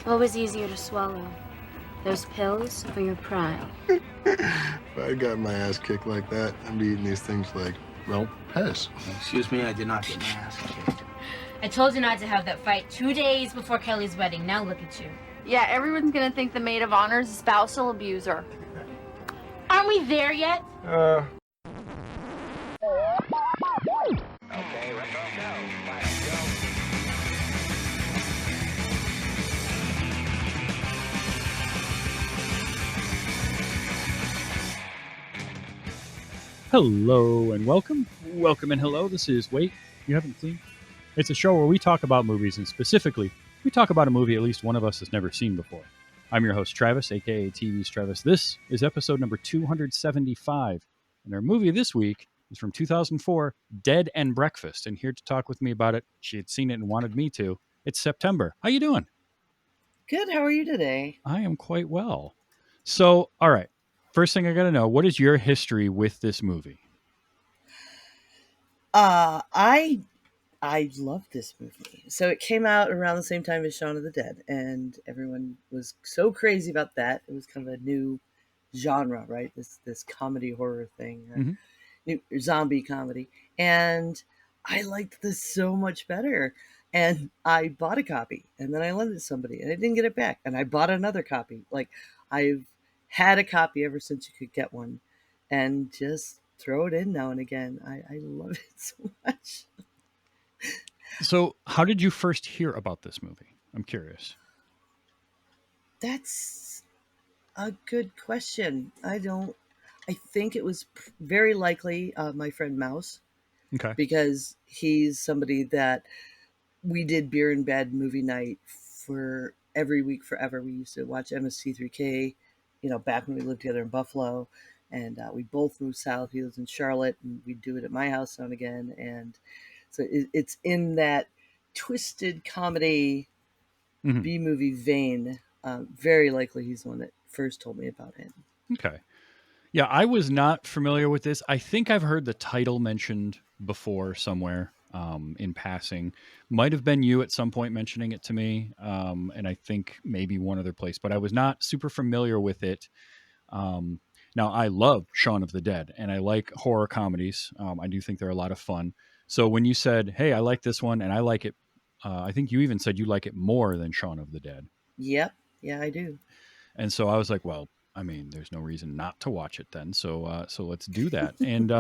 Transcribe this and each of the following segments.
What was easier to swallow? Those pills or your pride? If I got my ass kicked like that, I'd be eating these things like, well, piss. Excuse me, I did not get my ass kicked. I told you not to have that fight 2 days before Kelly's wedding. Now look at you. Yeah, everyone's gonna think the maid of honor is a spousal abuser. Aren't we there yet? Okay, let's go. Let's go. Hello and welcome. Welcome and hello. This is Wait, You Haven't Seen? It's a show where we talk about movies, and specifically, we talk about a movie at least one of us has never seen before. I'm your host, Travis, aka TV's Travis. This is episode number 275, and our movie this week is from 2004, Dead and Breakfast. And here to talk with me about it, she had seen it and wanted me to. It's September. How you doing? Good. How are you today? I am quite well. So, all right. First thing I got to know, what is your history with this movie? I love this movie. So it came out around the same time as Shaun of the Dead, and everyone was so crazy about that. It was kind of a new genre, right? This comedy horror thing, new zombie comedy, and I liked this so much better. And I bought a copy, and then I lent it to somebody, and I didn't get it back, and I bought another copy. Like, I've had a copy ever since you could get one, and just throw it in now and again. I love it so much. So, how did you first hear about this movie? I'm curious. That's a good question. I think it was very likely my friend Mouse. Okay. Because he's somebody that we did beer and bed movie night for every week forever. We used to watch MST3K, back when we lived together in Buffalo, and we both moved south. He lives in Charlotte, and we'd do it at my house now and again. And so it's in that twisted comedy B-movie vein. Very likely he's the one that first told me about it. Okay. Yeah, I was not familiar with this. I think I've heard the title mentioned before somewhere in passing. Might have been you at some point mentioning it to me, and I think maybe one other place, but I was not super familiar with it. Now, I love Shaun of the Dead, and I like horror comedies. I do think they're a lot of fun. So when you said, hey, I like this one, and I like it, I think you even said you like it more than Shaun of the Dead. Yep. Yeah, I do. And so I was like, well, I mean, there's no reason not to watch it then. So let's do that. And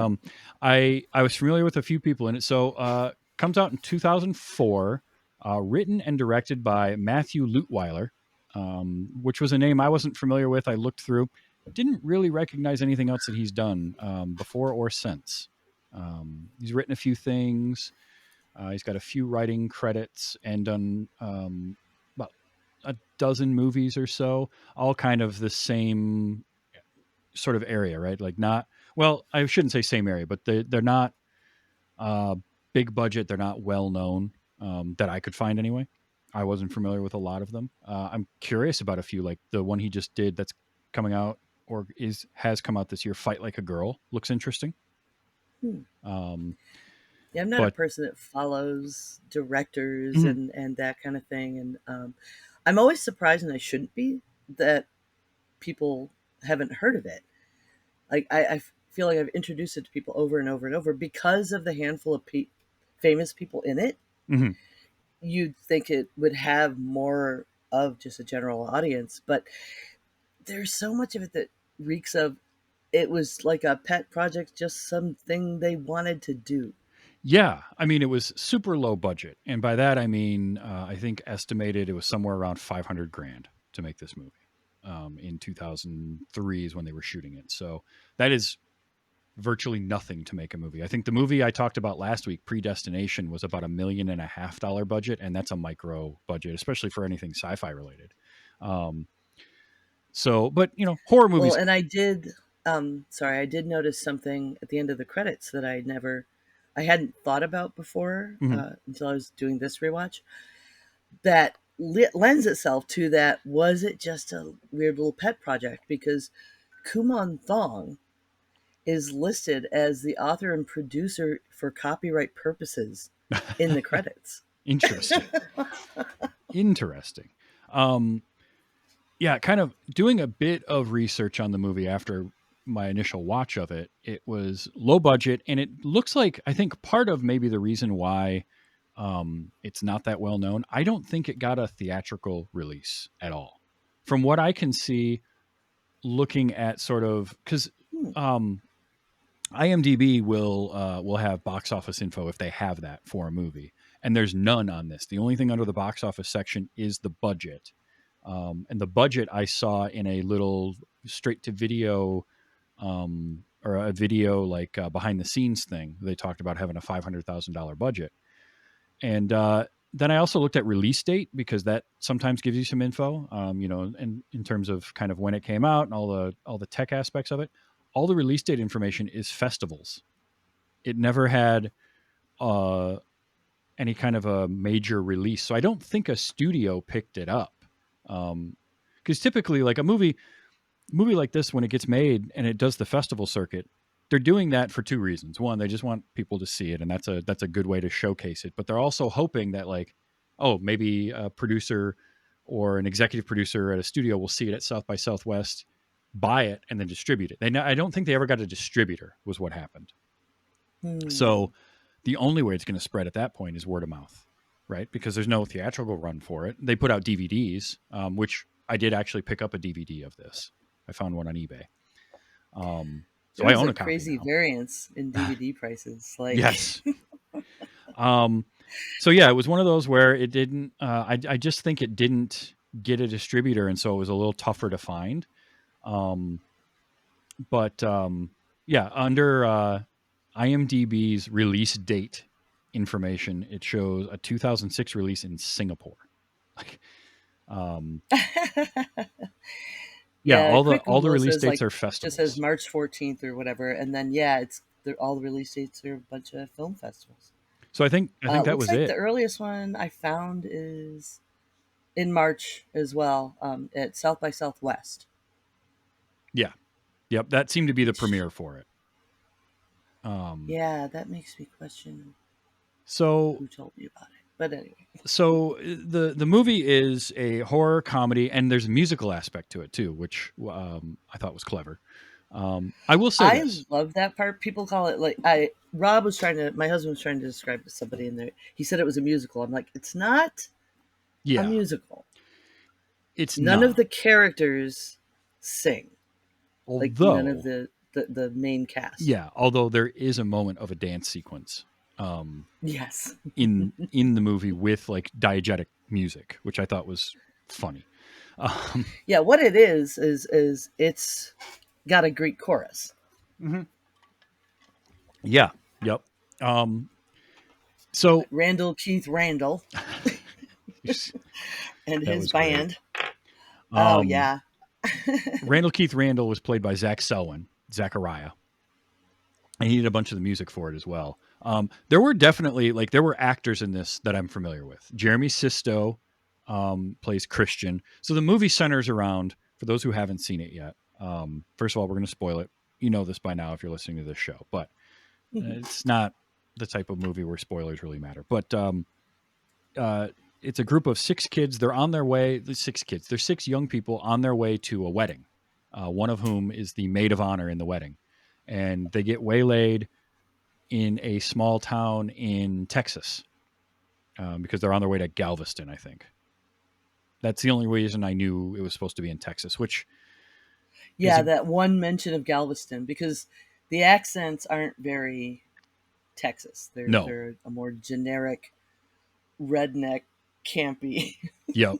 I was familiar with a few people in it. So comes out in 2004, written and directed by Matthew Lutweiler, which was a name I wasn't familiar with. I looked through, didn't really recognize anything else that he's done before or since. He's written a few things. He's got a few writing credits and done about a dozen movies or so, all kind of the same sort of area, right? Like not, well, I shouldn't say same area, but they're not big budget. They're not well known that I could find anyway. I wasn't familiar with a lot of them. I'm curious about a few, like the one he just did that's coming out or has come out this year, Fight Like a Girl. Looks interesting. Yeah, I'm not a person that follows directors and that kind of thing. And I'm always surprised, and I shouldn't be, that people haven't heard of it. Like, I feel like I've introduced it to people over and over and over because of the handful of famous people in it. Mm-hmm. You'd think it would have more of just a general audience, but there's so much of it that reeks of it was like a pet project, just something they wanted to do. Yeah, I mean, it was super low budget, and by that I mean I think estimated it was somewhere around $500,000 to make this movie. In 2003 is when they were shooting it, so that is virtually nothing to make a movie. I think the movie I talked about last week, Predestination, was about $1.5 million budget, and that's a micro budget, especially for anything sci-fi related. So, but horror movies. Well, and I did notice something at the end of the credits that I hadn't thought about before until I was doing this rewatch, that lends itself to that. Was it just a weird little pet project? Because Kumon Thong is listed as the author and producer for copyright purposes in the credits. Interesting. Yeah, kind of doing a bit of research on the movie after my initial watch of it. It was low budget, and it looks like, I think part of maybe the reason why it's not that well known. I don't think it got a theatrical release at all, from what I can see. Looking at sort of because IMDb will have box office info if they have that for a movie, and there's none on this. The only thing under the box office section is the budget, and the budget I saw in a little straight to video or a video like behind the scenes thing. They talked about having a $500,000 budget, and then I also looked at release date because that sometimes gives you some info, in terms of kind of when it came out and all the tech aspects of it. All the release date information is festivals. It never had any kind of a major release, so I don't think a studio picked it up. Because typically, like a movie like this, when it gets made and it does the festival circuit, they're doing that for two reasons. One, they just want people to see it, and that's a good way to showcase it. But they're also hoping that, like, oh, maybe a producer or an executive producer at a studio will see it at South by Southwest, buy it, and then distribute it. I don't think they ever got a distributor, was what happened. So the only way it's going to spread at that point is word of mouth, right? Because there's no theatrical run for it. They put out DVDs, which I did actually pick up a DVD of this. I found one on eBay. So I own a copy crazy now. variance in DVD prices. Like Yes. So yeah, it was one of those where it didn't. I just think it didn't get a distributor, and so it was a little tougher to find. Yeah, under IMDb's release date information, it shows a 2006 release in Singapore. Like, yeah, all the release dates are festivals. Just says March 14th or whatever, and then all the release dates are a bunch of film festivals. So I think that was it. The earliest one I found is in March as well, at South by Southwest. Yeah, yep, that seemed to be the premiere for it. Yeah, that makes me question. So who told me about it? But anyway. So the movie is a horror comedy, and there's a musical aspect to it too, which I thought was clever. I will say I love that part. People call it my husband was trying to describe it to somebody in there. He said it was a musical. I'm like, it's not a musical. It's none not. of the characters sing. Although none of the main cast. Yeah, although there is a moment of a dance sequence. Yes. in the movie with like diegetic music, which I thought was funny. Yeah, what it is it's got a Greek chorus. Mm-hmm. Yeah. Yep. So Randall Keith Randall and his band. Oh yeah. Randall Keith Randall was played by Zachariah, and he did a bunch of the music for it as well. There were definitely there were actors in this that I'm familiar with. Jeremy Sisto plays Christian. So the movie centers around, for those who haven't seen it yet. First of all, we're going to spoil it. You know this by now if you're listening to this show, but it's not the type of movie where spoilers really matter. But it's a group of 6 kids. They're on their way. The 6 kids. They're 6 young people on their way to a wedding. One of whom is the maid of honor in the wedding, and they get waylaid in a small town in Texas because they're on their way to Galveston, I think. That's the only reason I knew it was supposed to be in Texas, which... Yeah, that one mention of Galveston, because the accents aren't very Texas. They're a more generic, redneck, campy. Yep.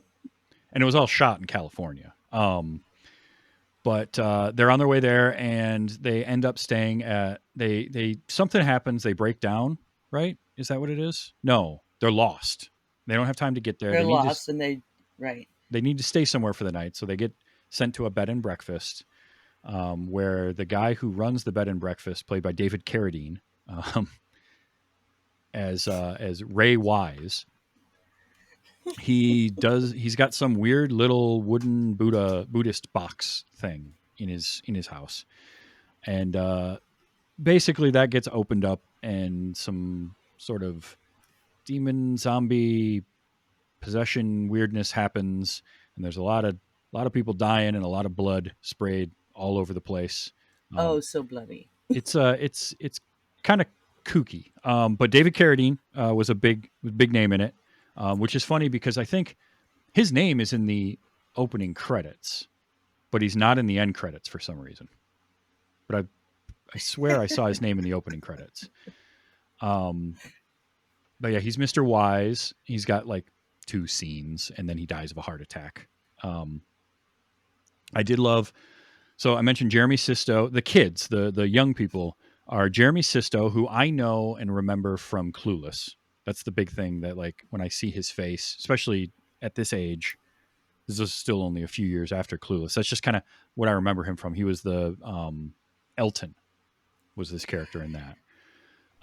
And it was all shot in California. But they're on their way there, and they end up staying at something happens. They break down, right? Is that what it is? No, they're lost. They don't have time to get there. They're lost, and they need to stay somewhere for the night, so they get sent to a bed and breakfast, where the guy who runs the bed and breakfast, played by David Carradine, as Ray Wise. He's got some weird little wooden Buddhist box thing in his house, and basically that gets opened up, and some sort of demon zombie possession weirdness happens. and there's a lot of people dying and a lot of blood sprayed all over the place. Oh, so bloody. It's kind of kooky. But David Carradine was a big name in it, which is funny because I think his name is in the opening credits, but he's not in the end credits for some reason. But I swear I saw his name in the opening credits. But yeah, he's Mr. Wise. He's got like 2 scenes, and then he dies of a heart attack. I did love. So I mentioned Jeremy Sisto. The kids, the young people, are Jeremy Sisto, who I know and remember from Clueless. That's the big thing that, like, when I see his face, especially at this age, this is still only a few years after Clueless. That's just kind of what I remember him from. He was the Elton was this character in that.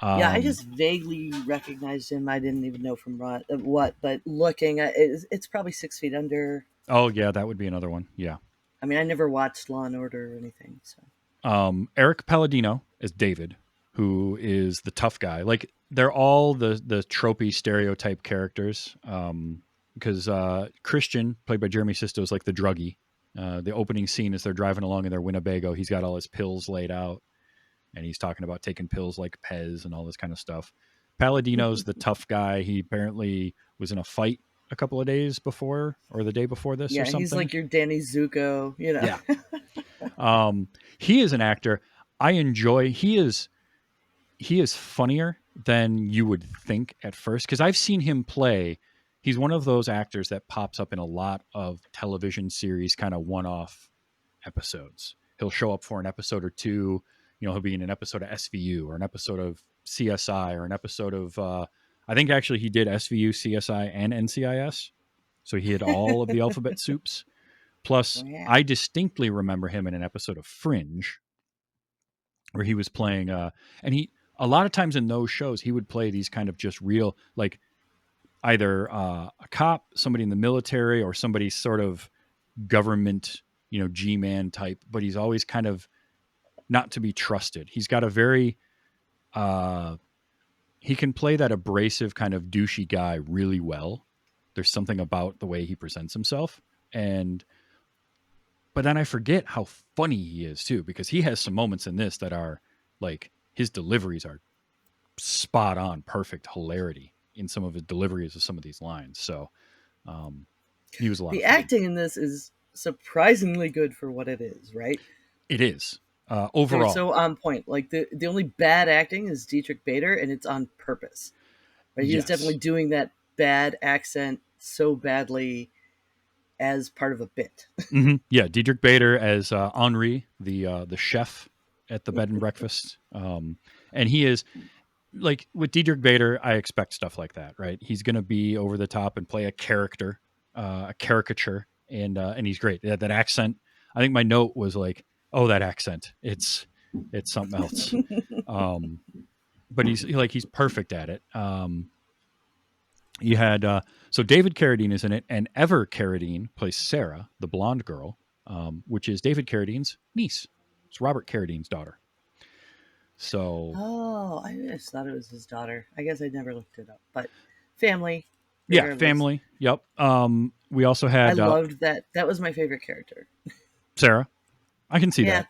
Yeah, I just vaguely recognized him. I didn't even know from what, but looking at it, it's probably 6 Feet Under. Oh yeah, that would be another one. Yeah. I mean, I never watched Law and Order or anything. So Erik Palladino as David, who is the tough guy. Like, they're all the tropey stereotype characters. Because Christian, played by Jeremy Sisto, is like the druggie. The opening scene is they're driving along in their Winnebago. He's got all his pills laid out, and he's talking about taking pills like Pez and all this kind of stuff. Palladino's the tough guy. He apparently was in a fight a couple of days before or the day before this or something. He's like your Danny Zuko, you know. Yeah. He is an actor I enjoy. He is funnier than you would think at first, because I've seen him play. He's one of those actors that pops up in a lot of television series, kind of one-off episodes. He'll show up for an episode or two. He'll be in an episode of SVU or an episode of CSI or an episode of, I think actually he did SVU, CSI, and NCIS. So he had all of the alphabet soups. Plus, I distinctly remember him in an episode of Fringe where he was playing, and a lot of times in those shows, he would play these kind of just real, like, either a cop, somebody in the military, or somebody sort of government, G-man type, but he's always kind of not to be trusted. He's got a very, he can play that abrasive kind of douchey guy really well. There's something about the way he presents himself. But then I forget how funny he is too, because he has some moments in this that are like, his deliveries are spot on, perfect hilarity in some of his deliveries of some of these lines. So he was a lot. The acting in this is surprisingly good for what it is, right? It is. Overall. They're so on point. Like, the only bad acting is Dietrich Bader, and it's on purpose. Right? He was definitely doing that bad accent so badly as part of a bit. Mm-hmm. Yeah, Dietrich Bader as Henri, the chef at the bed and breakfast. And he is, like, with Dietrich Bader, I expect stuff like that, right? He's going to be over the top and play a character, a caricature, and he's great. That accent. I think my note was like, oh, that accent. It's something else. But he's perfect at it. You had so David Carradine is in it, and Ever Carradine plays Sarah, the blonde girl, which is David Carradine's niece. It's Robert Carradine's daughter. So, I just thought it was his daughter. I guess I never looked it up, but family. Yeah, family. Yep. We also had. I loved that. That was my favorite character. Sarah, I can see that.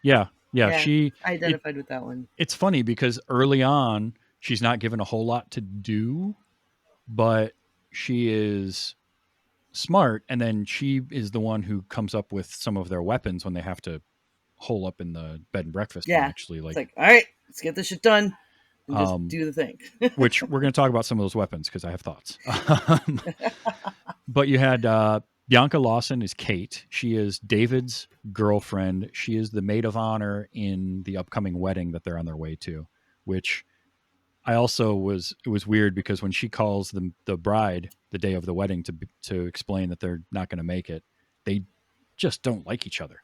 Yeah. I identified with that one. It's funny because early on she's not given a whole lot to do, but she is smart, and then she is the one who comes up with some of their weapons when they have to hole up in the bed and breakfast. Yeah, actually, it's like, all right, let's get this shit done and just do the thing. Which we're going to talk about some of those weapons because I have thoughts. But you had Bianca Lawson is Kate. She is David's girlfriend. She is the maid of honor in the upcoming wedding that they're on their way to, which I also it was weird because when she calls the bride the day of the wedding to explain that they're not going to make it, they just don't like each other.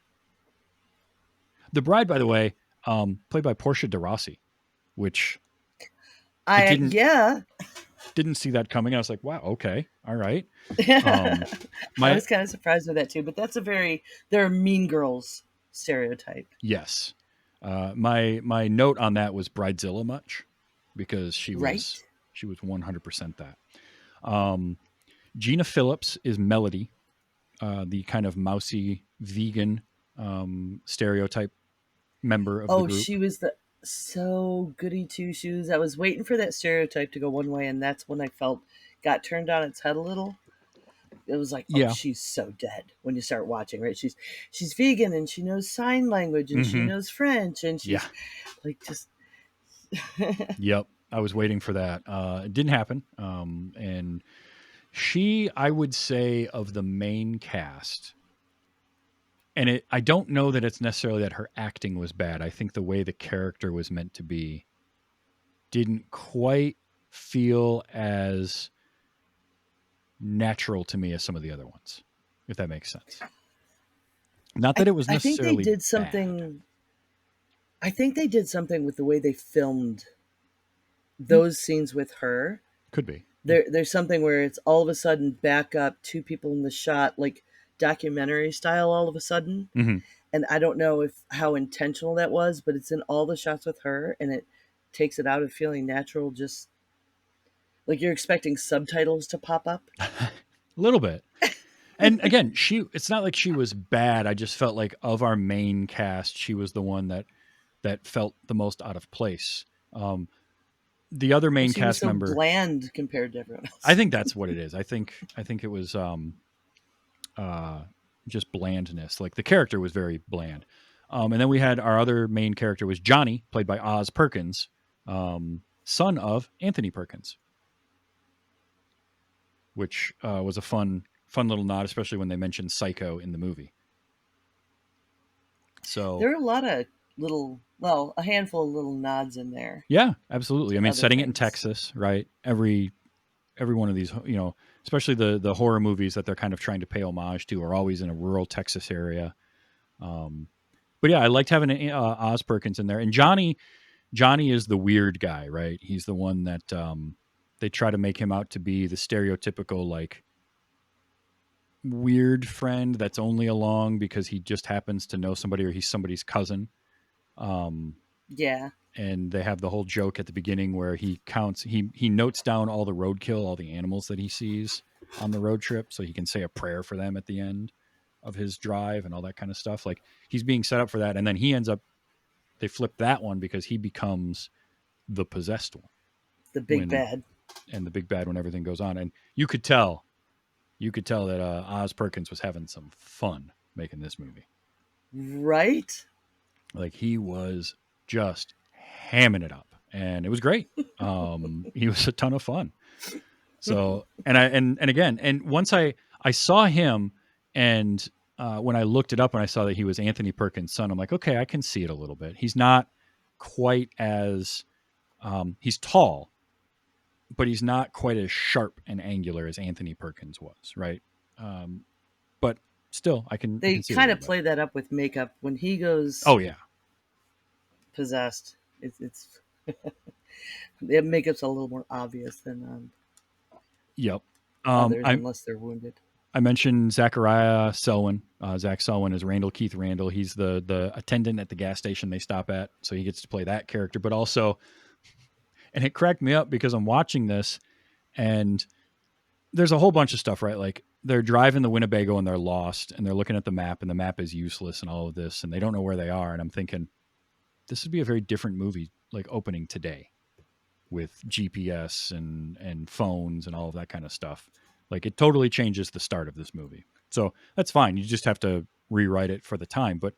The bride, by the way, played by Portia de Rossi, which I didn't see that coming. I was like, wow, okay, all right. I was kind of surprised with that too, but they're a mean girls stereotype. Yes. My note on that was Bridezilla much, because she was 100% that. Gina Phillips is Melody. the kind of mousy vegan stereotype member of the Oh, group. she was the so goody two shoes. I was waiting for that stereotype to go one way, and that's when I felt got turned on its head a little. It was like, oh, Yeah. she's so dead when you start watching, right? She's vegan and she knows sign language and she Mhm. knows French and she's Yeah. like just Yep. I was waiting for that. It didn't happen. And she, I would say, of the main cast, and I don't know that it's necessarily that her acting was bad. I think the way the character was meant to be didn't quite feel as natural to me as some of the other ones, if that makes sense. Not that it was I think they necessarily did bad. something. I think they did something with the way they filmed those scenes with her. Could be. There's something where it's all of a sudden back up, two people in the shot, like documentary style, all of a sudden. Mhm. And I don't know how intentional that was, but it's in all the shots with her, and it takes it out of feeling natural. Just like you're expecting subtitles to pop up. A little bit. And again, it's not like she was bad. I just felt like of our main cast, she was the one that felt the most out of place. The other main She was cast so member, bland compared to everyone else. I think that's what it is. I think it was just blandness. Like the character was very bland. And then we had our other main character was Johnny, played by Oz Perkins, son of Anthony Perkins, which was a fun little nod, especially when they mentioned Psycho in the movie. So There are a lot of a handful of little nods in there. yeah, absolutely. I mean, Other setting it in things. Texas, right? Every one of these, especially the horror movies that they're kind of trying to pay homage to are always in a rural Texas area. But yeah, I liked having Oz Perkins in there, and Johnny is the weird guy, right? He's the one that they try to make him out to be the stereotypical like weird friend that's only along because he just happens to know somebody or he's somebody's cousin. Yeah. And they have the whole joke at the beginning where he notes down all the roadkill, all the animals that he sees on the road trip, so he can say a prayer for them at the end of his drive and all that kind of stuff. Like he's being set up for that, and then they flip that one because he becomes the possessed one, The big bad. and the big bad when everything goes on. And you could tell that Oz Perkins was having some fun making this movie. Right? Like he was just hamming it up, and it was great. He was a ton of fun. So, and again, and once I saw him, and when I looked it up and I saw that he was Anthony Perkins' son, I'm like, okay, I can see it a little bit. He's not quite as he's tall, but he's not quite as sharp and angular as Anthony Perkins was, right? But still, I can. They I can see kind it of play that up with makeup when he goes Oh yeah, possessed. It's the makeup's a little more obvious than yep. others, unless they're wounded. I mentioned Zachariah Selwyn. Zach Selwyn is Randall Keith Randall. He's the attendant at the gas station they stop at, so he gets to play that character. But also, and it cracked me up because I'm watching this, and there's a whole bunch of stuff, right? Like they're driving the Winnebago and they're lost, and they're looking at the map, and the map is useless, and all of this, and they don't know where they are. And I'm thinking, this would be a very different movie, like opening today, with GPS and phones and all of that kind of stuff. Like it totally changes the start of this movie. So that's fine. You just have to rewrite it for the time, but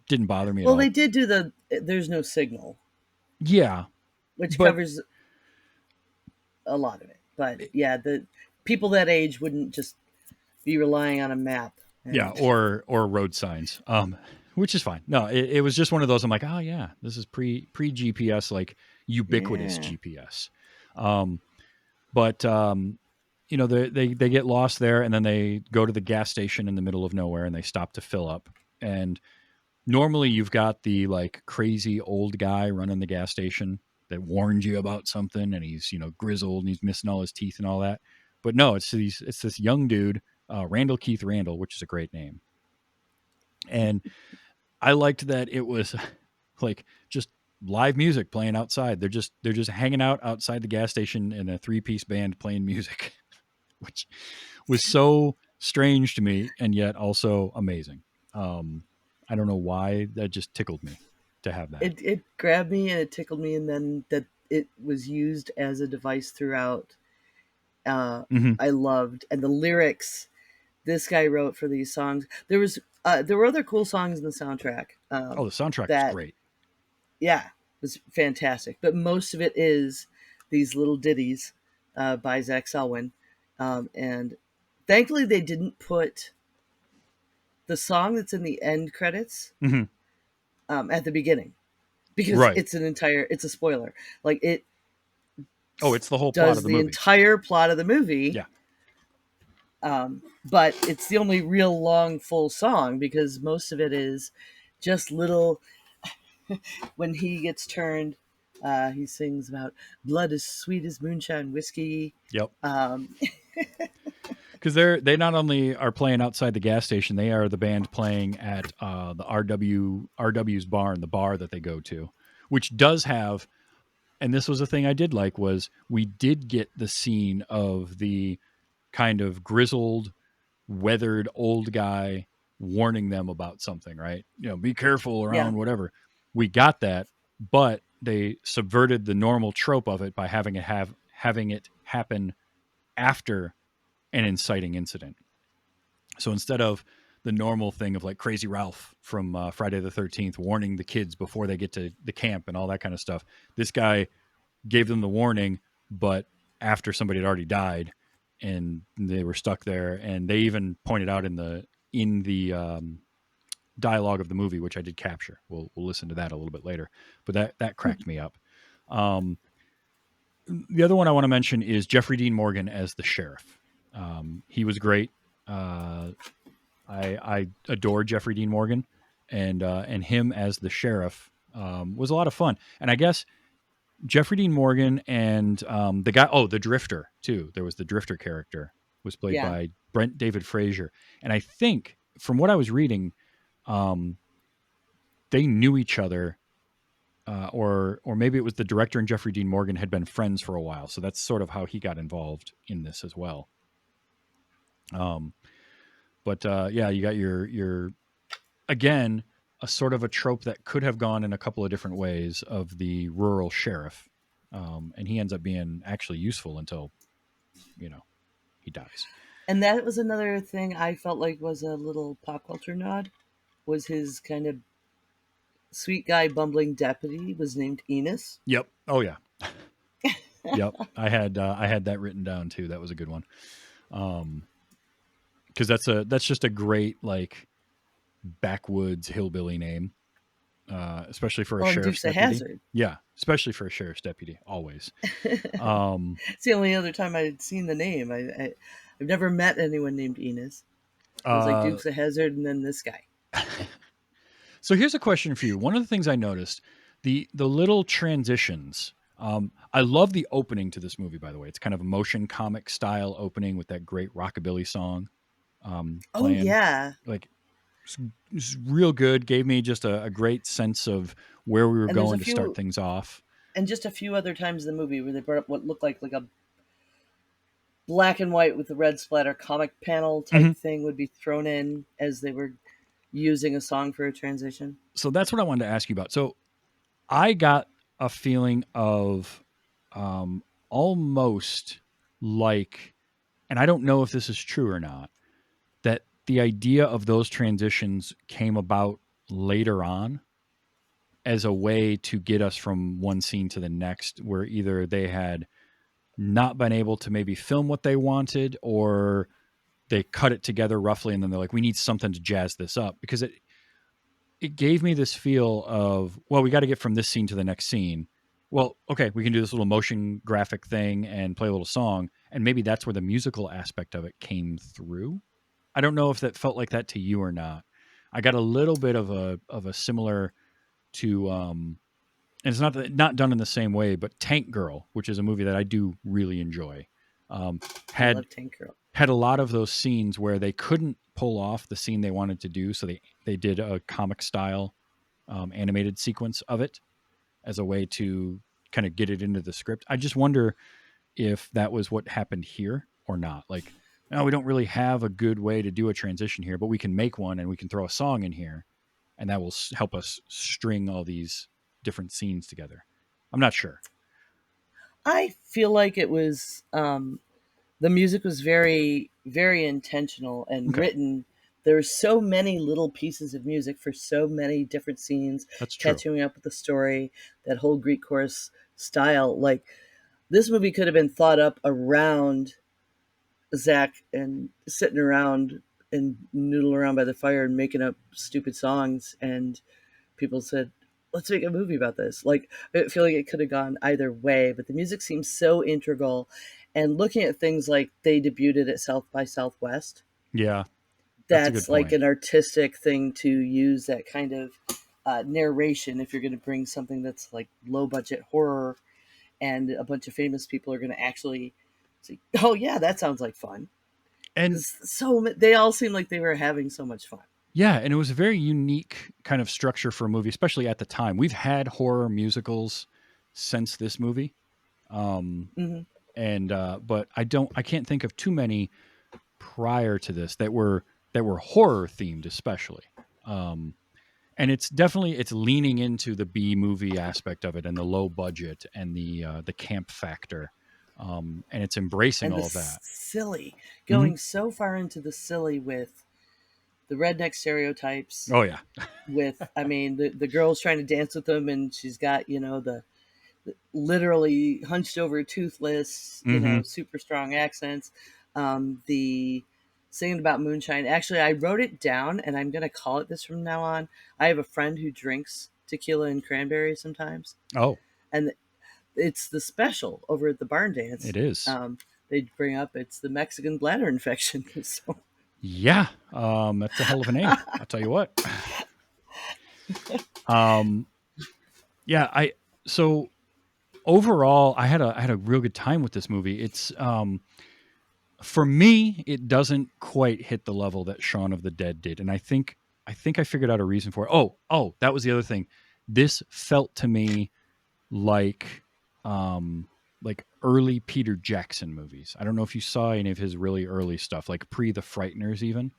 didn't bother me at all. Well, they did do there's no signal, Yeah. which covers a lot of it. But yeah, the people that age wouldn't just be relying on a map. Yeah, or road signs, which is fine. No, it was just one of those. I'm like, oh yeah, this is pre GPS, like ubiquitous GPS. But they get lost there, and then they go to the gas station in the middle of nowhere, and they stop to fill up. And normally you've got the like crazy old guy running the gas station that warned you about something, and he's grizzled and he's missing all his teeth and all that. But no, it's this young dude, Randall Keith Randall, which is a great name. And I liked that it was like just live music playing outside. They're just hanging out outside the gas station in a 3-piece band playing music, which was so strange to me and yet also amazing. I don't know why that just tickled me to have that. It grabbed me and it tickled me, and then that it was used as a device throughout. Hmm. I loved, and the lyrics this guy wrote for these songs. There were other cool songs in the soundtrack. Oh, the soundtrack was That great. yeah was fantastic, but most of it is these little ditties by Zach Selwyn, and thankfully they didn't put the song that's in the end credits Hmm. at the beginning because Right. it's a spoiler. Like it Oh, it's the whole plot does of the the movie. entire plot of the movie. Yeah. But it's the only real long full song because most of it is just little. When he gets turned, he sings about blood as sweet as moonshine whiskey. Yep. Um, Because they not only are playing outside the gas station, they are the band playing at the RW's barn, the bar that they go to, which does have. And this was a thing I did like was we did get the scene of the kind of grizzled, weathered old guy warning them about something, right? Be careful yeah, around whatever. We got that, but they subverted the normal trope of it by having it happen after an inciting incident. So instead of the normal thing of like Crazy Ralph from Friday the 13th warning the kids before they get to the camp and all that kind of stuff, this guy gave them the warning, but after somebody had already died and they were stuck there. And they even pointed out in the dialogue of the movie, which I did capture. We'll listen to that a little bit later, but that cracked me up. The other one I want to mention is Jeffrey Dean Morgan as the sheriff. He was great. I adore Jeffrey Dean Morgan, and him as the sheriff was a lot of fun. And I guess Jeffrey Dean Morgan and the guy, the Drifter too. There was the Drifter character was played yeah. by Brent David Fraser, and I think from what I was reading, they knew each other, or maybe it was the director and Jeffrey Dean Morgan had been friends for a while. So that's sort of how he got involved in this as well. But yeah, you got your again a sort of a trope that could have gone in a couple of different ways of the rural sheriff, and he ends up being actually useful until he dies. And that was another thing I felt like was a little pop culture nod. Was his kind of sweet guy bumbling deputy was named Enos. Yep. Oh yeah. Yep. I had that written down too. That was a good one. Because that's just a great like backwoods hillbilly name, especially for a Oh, and sheriff's Dukes of deputy. Hazzard. Yeah, especially for a sheriff's deputy, always. It's the only other time I'd seen the name. I've never met anyone named Enos. It was like Dukes of Hazzard and then this guy. So here's a question for you. One of the things I noticed, the little transitions. I love the opening to this movie, by the way. It's kind of a motion comic style opening with that great rockabilly song. Oh Playing. yeah, Like it's real good. Gave me just a great sense of where we were And there's going a to start few- things off. and just a few other times in the movie where they brought up what looked like a black and white with a red splatter comic panel type thing would be thrown in as they were using a song for a transition. So that's what I wanted to ask you about. So I got a feeling of almost like, and I don't know if this is true or not, that the idea of those transitions came about later on as a way to get us from one scene to the next, where either they had not been able to maybe film what they wanted, or they cut it together roughly and then they're like, we need something to jazz this up, because it gave me this feel of, well, we got to get from this scene to the next scene. Well, okay, we can do this little motion graphic thing and play a little song, and maybe that's where the musical aspect of it came through. I don't know if that felt like that to you or not. I got a little bit of a similar to and it's not done in the same way, but Tank Girl, which is a movie that I do really enjoy, I had love Tank Girl. had a lot of those scenes where they couldn't pull off the scene they wanted to do, so they did a comic style animated sequence of it as a way to kind of get it into the script. I just wonder if that was what happened here or not. Like, no, we don't really have a good way to do a transition here, but we can make one and we can throw a song in here, and that will help us string all these different scenes together. I'm not sure. I feel like it was the music was very, very intentional and Okay, written. There's so many little pieces of music for so many different scenes, that's true. catching up with the story, that whole Greek chorus style. Like this movie could have been thought up around Zach and sitting around and noodle around by the fire and making up stupid songs, and people said, let's make a movie about this. Like I feel like it could have gone either way, but the music seems so integral. And looking at things like they debuted at South by Southwest, Yeah, that's a good that's like point. an artistic thing to use, that kind of narration. If you're going to bring something that's like low budget horror and a bunch of famous people are going to actually say, oh yeah, that sounds like fun. And So they all seem like they were having so much fun. yeah, and it was a very unique kind of structure for a movie, especially at the time. We've had horror musicals since this movie. Um, Hmm. and but I can't think of too many prior to this that were horror themed, especially. Um, and it's leaning into the B movie aspect of it and the low budget and the camp factor, and it's embracing And the all that. silly, Hmm. going so far into the silly with the redneck stereotypes. Oh yeah. With, I mean, the girl's trying to dance with them, and she's got, the literally hunched over, toothless, Hmm. super strong accents. The singing about moonshine. Actually, I wrote it down, and I'm gonna call it this from now on. I have a friend who drinks tequila and cranberry sometimes, Oh, and it's the special over at the barn it dance. is. They bring up it's the Mexican bladder infection. So Yeah, that's a hell of a name. I'll tell you what. Um, yeah, I so overall, I had a real good time with this movie. It's for me, it doesn't quite hit the level that Shaun of the Dead did, and I think I figured out a reason for it. That was the other thing. This felt to me like like early Peter Jackson movies. I don't know if you saw any of his really early stuff, like pre The Frighteners, even.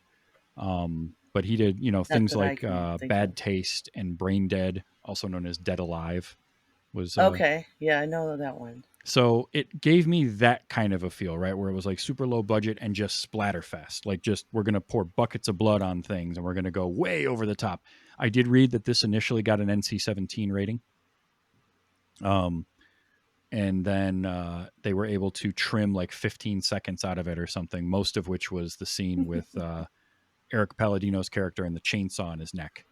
But he did, not things that I like can think of. Bad Taste and Brain Dead, also known as Dead Alive, was Okay, yeah, I know that one. so it gave me that kind of a feel, right? Where it was like super low budget and just splatterfest. Like just we're gonna pour buckets of blood on things and we're gonna go way over the top. I did read that this initially got an NC-17 rating. Um, and then they were able to trim like 15 seconds out of it or something, most of which was the scene with Erik Palladino's character and the chainsaw in his neck.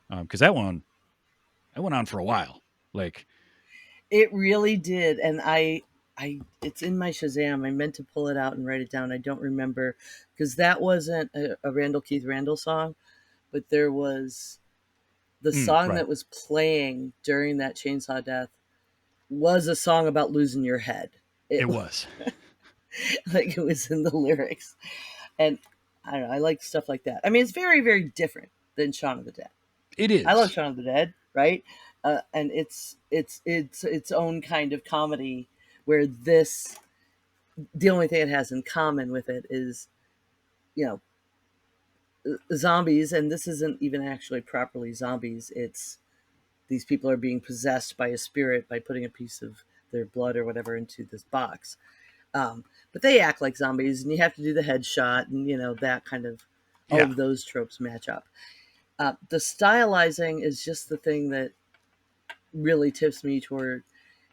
Because that went on for a while. Like, It really did, and it's in my Shazam. I meant to pull it out and write it down. I don't remember because that wasn't a Randall Keith Randall song, but there was the song right, that was playing during that chainsaw death was a song about losing your head. It it was. like it was in the lyrics, and I don't know. I like stuff like that. I mean, it's very, very different than Shaun of the Dead. It I love is. Shaun of the Dead, right? And it's its own kind of comedy where this the only thing it has in common with it is you know zombies, and this isn't even actually properly zombies. It's these people are being possessed by a spirit by putting a piece of their blood or whatever into this box. But they act like zombies, and you have to do the headshot, and that kind of all Yeah. of those tropes match up. The stylizing is just the thing that really tips me toward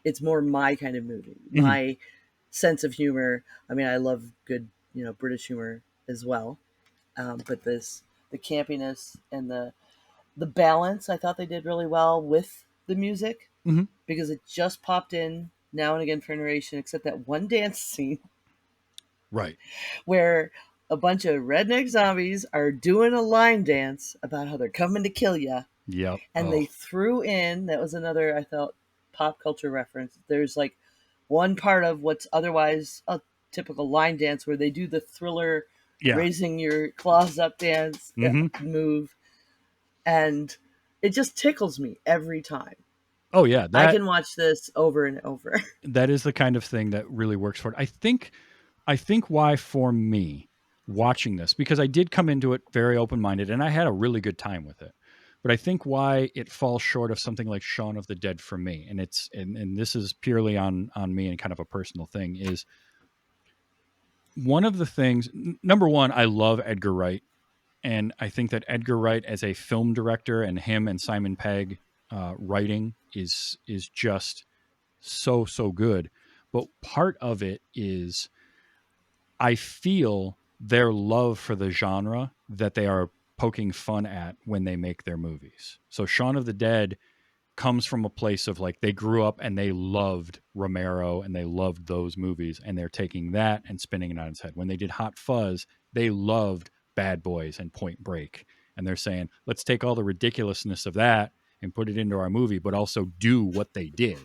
it's more my kind of movie, Mhm. my sense of humor. I mean, I love good, British humor as well. But the campiness and the balance, I thought they did really well with the music Mhm. because it just popped in now and again for narration, except that one dance scene Right. where a bunch of redneck zombies are doing a line dance about how they're coming to kill you, Yep. and Oh, they threw in that was another I felt pop culture reference. There's like one part of what's otherwise a typical line dance where they do the Thriller yeah. raising your claws up dance Hmm. move, and it just tickles me every time. Oh, yeah. I can watch this over and over. That is the kind of thing that really works for it. I think I think why for me watching this, because I did come into it very open-minded and I had a really good time with it. But I think why it falls short of something like Shaun of the Dead for me, and and this is purely on me and kind of a personal thing, is one of the things. Number one, I love Edgar Wright, and I think that Edgar Wright as a film director and him and Simon Pegg writing is just so good. But part of it is I feel their love for the genre that they are poking fun at when they make their movies. So Shaun of the Dead comes from a place of like they grew up and they loved Romero and they loved those movies, and they're taking that and spinning it on its head. When they did Hot Fuzz, they loved Bad Boys and Point Break, and they're saying, let's take all the ridiculousness of that and put it into our movie, but also do what they did.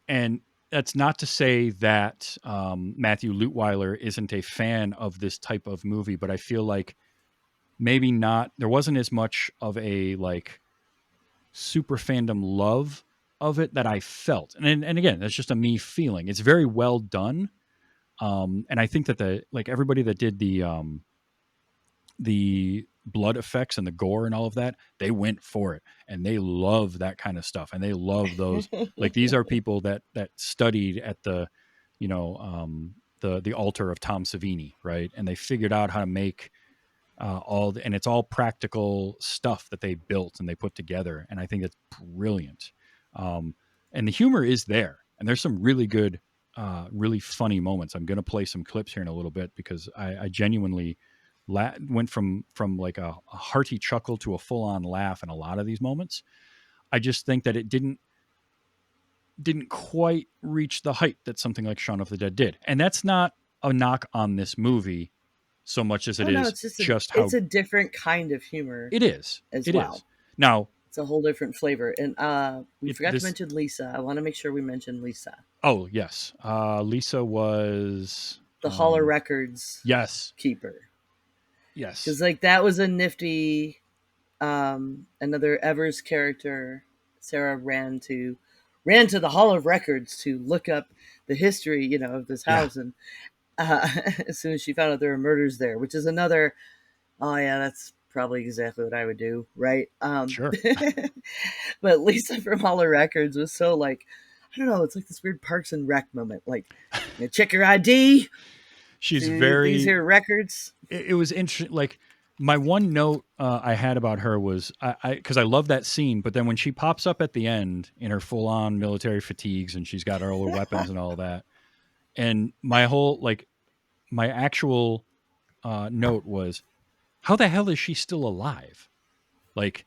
And that's not to say that Matthew Lutweiler isn't a fan of this type of movie, but I feel like maybe not. There wasn't as much of a like super fandom love of it that I felt. And again, that's just a me feeling. It's very well done. And I think that everybody that did the blood effects and the gore and all of that, they went for it and they love that kind of stuff. And they love those, like these are people that studied at the, the altar of Tom Savini. Right. And they figured out how to make, and it's all practical stuff that they built and they put together, and I think it's brilliant. And the humor is there, and there's some really good, really funny moments. I'm going to play some clips here in a little bit because I genuinely went from like a hearty chuckle to a full on laugh in a lot of these moments. I just think that it didn't quite reach the height that something like Shaun of the Dead did, and that's not a knock on this movie so much as it is it's just how it's a different kind of humor. it is. As it well. is. Now it's a whole different flavor. And we forgot to mention Lisa. I want to make sure we mention Lisa. Oh yes, Lisa was the Hall of Records. Yes. Keeper. Yes. Because like that was a nifty. Another Evers character. Sarah ran to the Hall of Records to look up the history, of this house, and as soon as she found out there were murders there, which is another, oh yeah, that's probably exactly what I would do, right? Sure. But Lisa from Hall of Records was so like, I don't know, it's like this weird Parks and Rec moment, like, check your ID. She's very these here records. It was interesting. Like my one note I had about her was because I love that scene, but then when she pops up at the end in her full on military fatigues and she's got all her weapons and all that. And my actual note was, how the hell is she still alive? Like,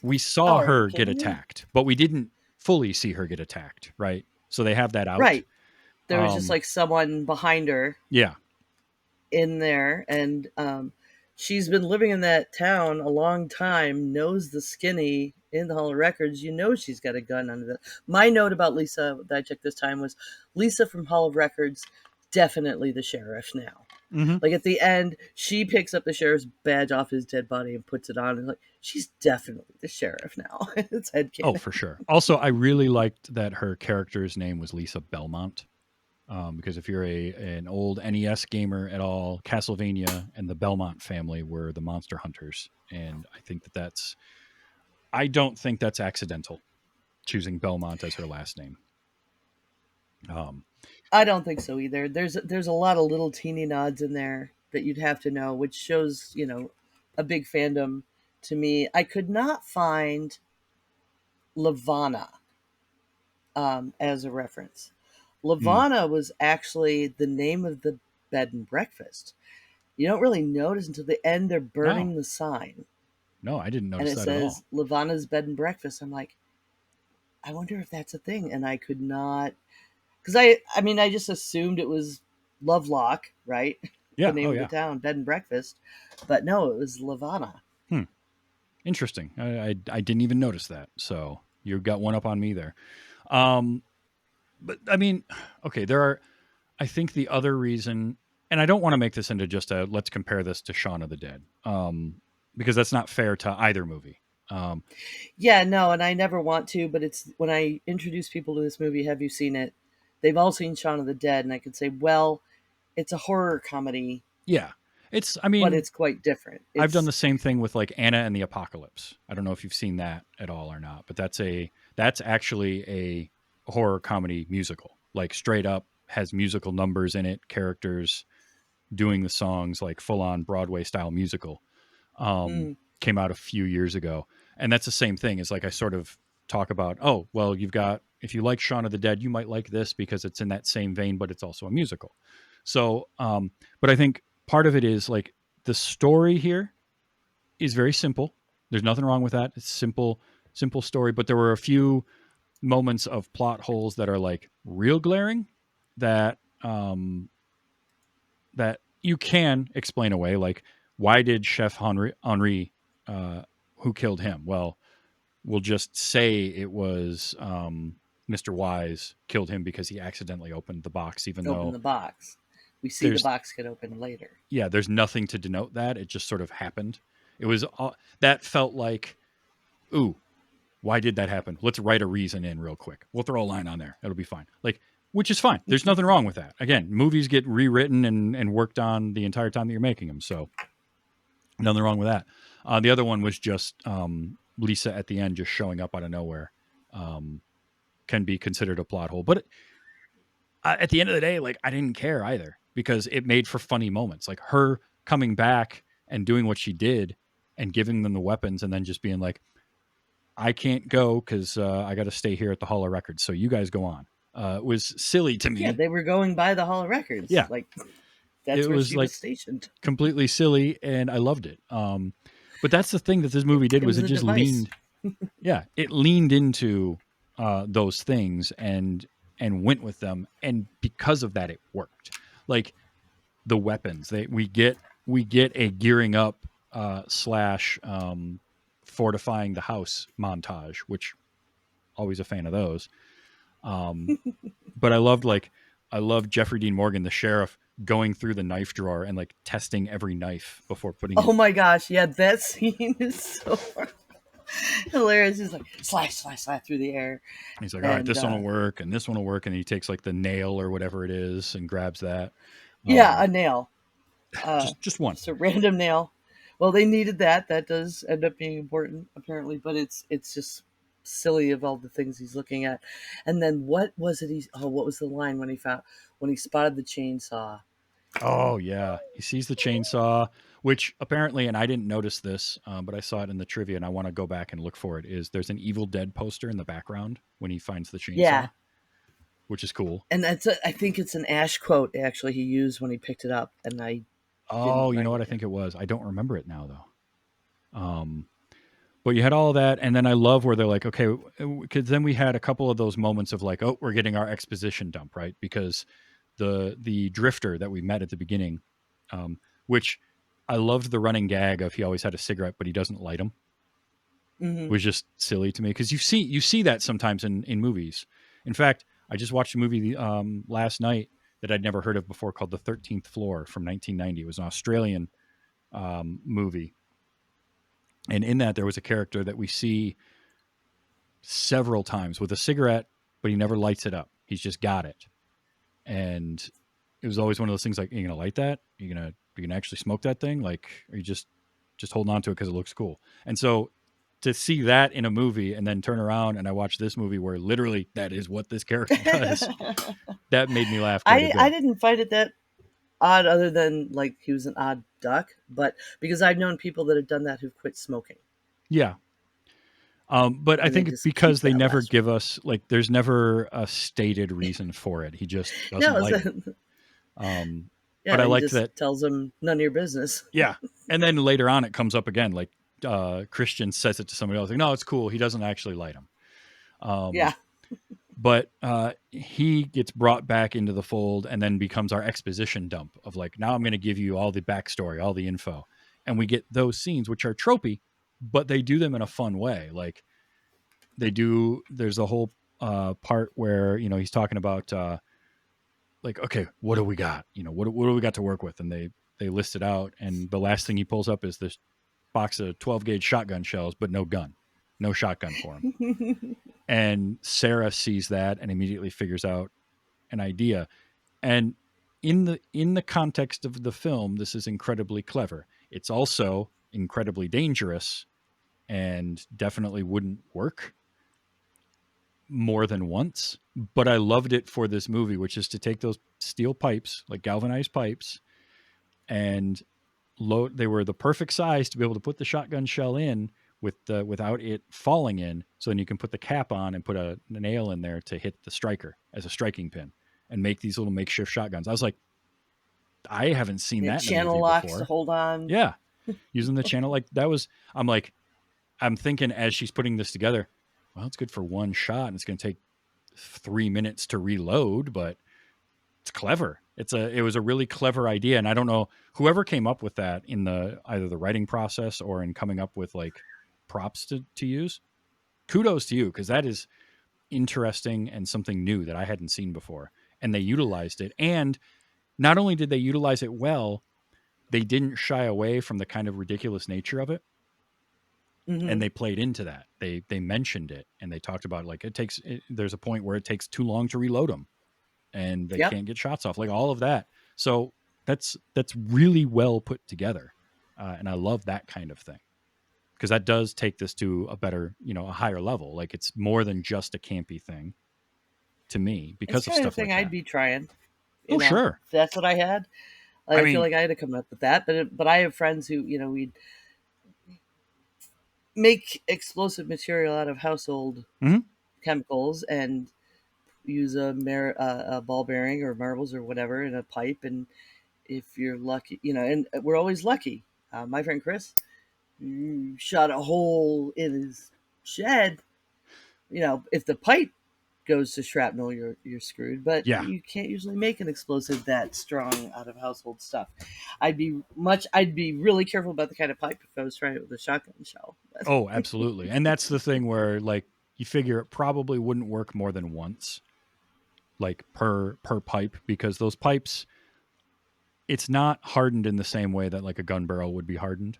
we saw her get attacked, but we didn't fully see her get attacked, right? So they have that out. Right. There was just like someone behind her. Yeah. In there. And she's been living in that town a long time, knows the skinny in the Hall of Records. She's got a gun under that. My note about Lisa that I checked this time was Lisa from Hall of Records, definitely the sheriff now. Mm-hmm. Like at the end, she picks up the sheriff's badge off his dead body and puts it on. And like, she's definitely the sheriff now. It's headcanon. Oh, for sure. Also, I really liked that her character's name was Lisa Belmont. Because if you're an old NES gamer at all, Castlevania and the Belmont family were the monster hunters. And I think I don't think that's accidental, choosing Belmont as her last name. I don't think so either. There's a lot of little teeny nods in there that you'd have to know, which shows, a big fandom to me. I could not find Lavana as a reference. Lavana was actually the name of the bed and breakfast. You don't really notice until the end they're burning the sign. No, I didn't notice that at all. And it says Lavana's Bed and Breakfast. I'm like, I wonder if that's a thing. And I could not, because I just assumed it was Lovelock, right? Yeah. The name of the town, Bed and Breakfast. But no, it was Lavana. Interesting. I didn't even notice that. So you got one up on me there. But I mean, okay, I think the other reason, and I don't want to make this into just let's compare this to Shaun of the Dead, because that's not fair to either movie. Yeah, no, and I never want to, but it's when I introduce people to this movie, have you seen it? They've all seen Shaun of the Dead, and I could say, well, it's a horror comedy, Yeah. It's, I but mean, it's quite different. I've done the It's same thing with like Anna and the Apocalypse. I don't know if you've seen that at all or not, but that's actually a horror comedy musical. Like straight up has musical numbers in it, characters doing the songs, like full on Broadway style musical. mm, Came out a few years ago. And that's the same thing. Is like I sort of talk about, oh, well, you've got, if you like Shaun of the Dead, you might like this because it's in that same vein, but it's also a musical. So, but I think part of it is like the story here is very simple. There's nothing wrong with that. It's simple story, but there were a few moments of plot holes that are like real glaring that that you can explain away. Like, why did Chef Henri who killed him? Well, we'll just say it was Mr. Wise killed him because he accidentally opened the box, even open though the box. We see the there's box get opened later. yeah, there's nothing to denote that. It just sort of happened. It was that felt like, ooh, why did that happen? Let's write a reason in real quick. We'll throw a line on there. It'll be fine. Like, which is fine. There's nothing wrong with that. Again, movies get rewritten and worked on the entire time that you're making them. So nothing wrong with that. The other one was just Lisa at the end just showing up out of nowhere. Can be considered a plot hole. But at the end of the day, like, I didn't care either because it made for funny moments. Like her coming back and doing what she did and giving them the weapons and then just being like, I can't go because I got to stay here at the Hall of Records. So you guys go on. It was silly to me. Yeah, they were going by the Hall of Records. Yeah. Like that's It where was she like was stationed. completely silly, and I loved it. But that's the thing that this movie did It was was it a just device. it leaned into those things and went with them, and because of that, it worked. Like the weapons, we get a gearing up slash fortifying the house montage, which always a fan of those. But I loved Jeffrey Dean Morgan, the sheriff, going through the knife drawer and like testing every knife before putting Oh it. my gosh, yeah, that scene is so hilarious. He's like slash through the air. He's like, all right, And this one will work, and this one will work, and he takes like the nail or whatever it is and grabs that. yeah, a nail. Just one. Just a random nail. Well, they needed that. That does end up being important, apparently, but it's just silly of all the things he's looking at. And then what was it? What was the line when he spotted the chainsaw? Oh yeah, he sees the chainsaw, which apparently, and I didn't notice this, but I saw it in the trivia, and I want to go back and look for it. Is there's an Evil Dead poster in the background when he finds the chainsaw, Yeah, which is cool. and I think it's an Ash quote actually he used when he picked it up, and I Oh, didn't you know write what? I it think it was. I don't remember it now though. But you had all that, and then I love where they're like, okay, because then we had a couple of those moments of like, oh, we're getting our exposition dump, right? Because the drifter that we met at the beginning, which I loved the running gag of he always had a cigarette, but he doesn't light them, down. was just silly to me because you see that sometimes in movies. In fact, I just watched a movie last night that I'd never heard of before called The 13th Floor from 1990. It was an Australian movie. And in that, there was a character that we see several times with a cigarette, but he never lights it up. He's just got it. And it was always one of those things like, are you going to light that? Are you going to actually smoke that thing? Like, are you just holding on to it because it looks cool? And so to see that in a movie and then turn around and I watch this movie where literally that is what this character does, that made me laugh quite a bit. I didn't find it that odd, other than like he was an odd duck, but because I've known people that have done that who've quit smoking. Yeah. But I And they think just because keep they that never last give us like, there's never a stated reason for it. He just doesn't No, like it. But I he liked just that. tells them none of your business. Yeah. And then later on, it comes up again. Like Christian says it to somebody else. Like, no, it's cool. He doesn't actually light them. Yeah. But he gets brought back into the fold and then becomes our exposition dump of like, now I'm going to give you all the backstory, all the info. And we get those scenes, which are tropey, but they do them in a fun way. Like there's a whole part where, he's talking about like, okay, what do we got? What do we got to work with? And they list it out. And the last thing he pulls up is this box of 12 gauge shotgun shells, but no gun, no shotgun for him. And Sarah sees that and immediately figures out an idea. And in the context of the film, this is incredibly clever. It's also incredibly dangerous and definitely wouldn't work more than once. But I loved it for this movie, which is to take those steel pipes, like galvanized pipes, and load. They were the perfect size to be able to put the shotgun shell in without it falling in. So then you can put the cap on and put a nail in there to hit the striker as a striking pin and make these little makeshift shotguns. I was like, I haven't seen that in a channel movie locks before. to hold on. Yeah, using the channel like that was. I'm thinking as she's putting this together, well, it's good for one shot, and it's going to take 3 minutes to reload, but it's clever. It was a really clever idea, and I don't know whoever came up with that in either the writing process or in coming up with like props to use. Kudos to you, because that is interesting and something new that I hadn't seen before, and they utilized it. And not only did they utilize it well, they didn't shy away from the kind of ridiculous nature of it. And they played into that. They mentioned it, and they talked about like there's a point where it takes too long to reload them, and they can't get shots off, like all of that. So that's really well put together, and I love that kind of thing, because that does take this to a better, a higher level. Like it's more than just a campy thing to me because It's of kind of stuff thing like that. I'd be trying. Oh, sure. If that's what I had. I feel like I had to come up with that, but I have friends who we'd make explosive material out of household chemicals and use a ball bearing or marbles or whatever in a pipe, and if you're lucky, and we're always lucky. My friend Chris shot a hole in his shed. If the pipe goes to shrapnel, you're screwed. But you can't usually make an explosive that strong out of household stuff. I'd be really careful about the kind of pipe if I was trying it with a shotgun shell. Oh, absolutely. And that's the thing where like you figure it probably wouldn't work more than once, like per pipe, because those pipes, it's not hardened in the same way that like a gun barrel would be hardened.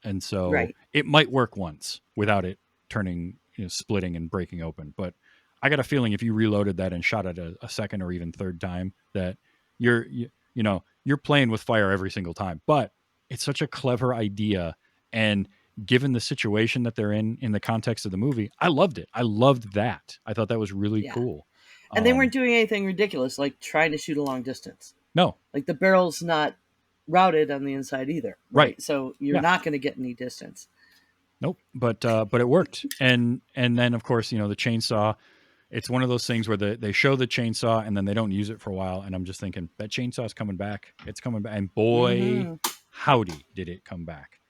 And so it might work once without it turning, splitting and breaking open. But I got a feeling if you reloaded that and shot it a second or even third time, that you're playing with fire every single time. But it's such a clever idea, and given the situation that they're in the context of the movie, I loved it. I loved that. I thought that was really cool. And they weren't doing anything ridiculous, like trying to shoot a long distance. No, like the barrel's not routed on the inside either, right? So you're not going to get any distance. Nope. But it worked. And then of course, the chainsaw. It's one of those things where they show the chainsaw and then they don't use it for a while. And I'm just thinking that chainsaw is coming back. It's coming back. And boy, howdy, did it come back.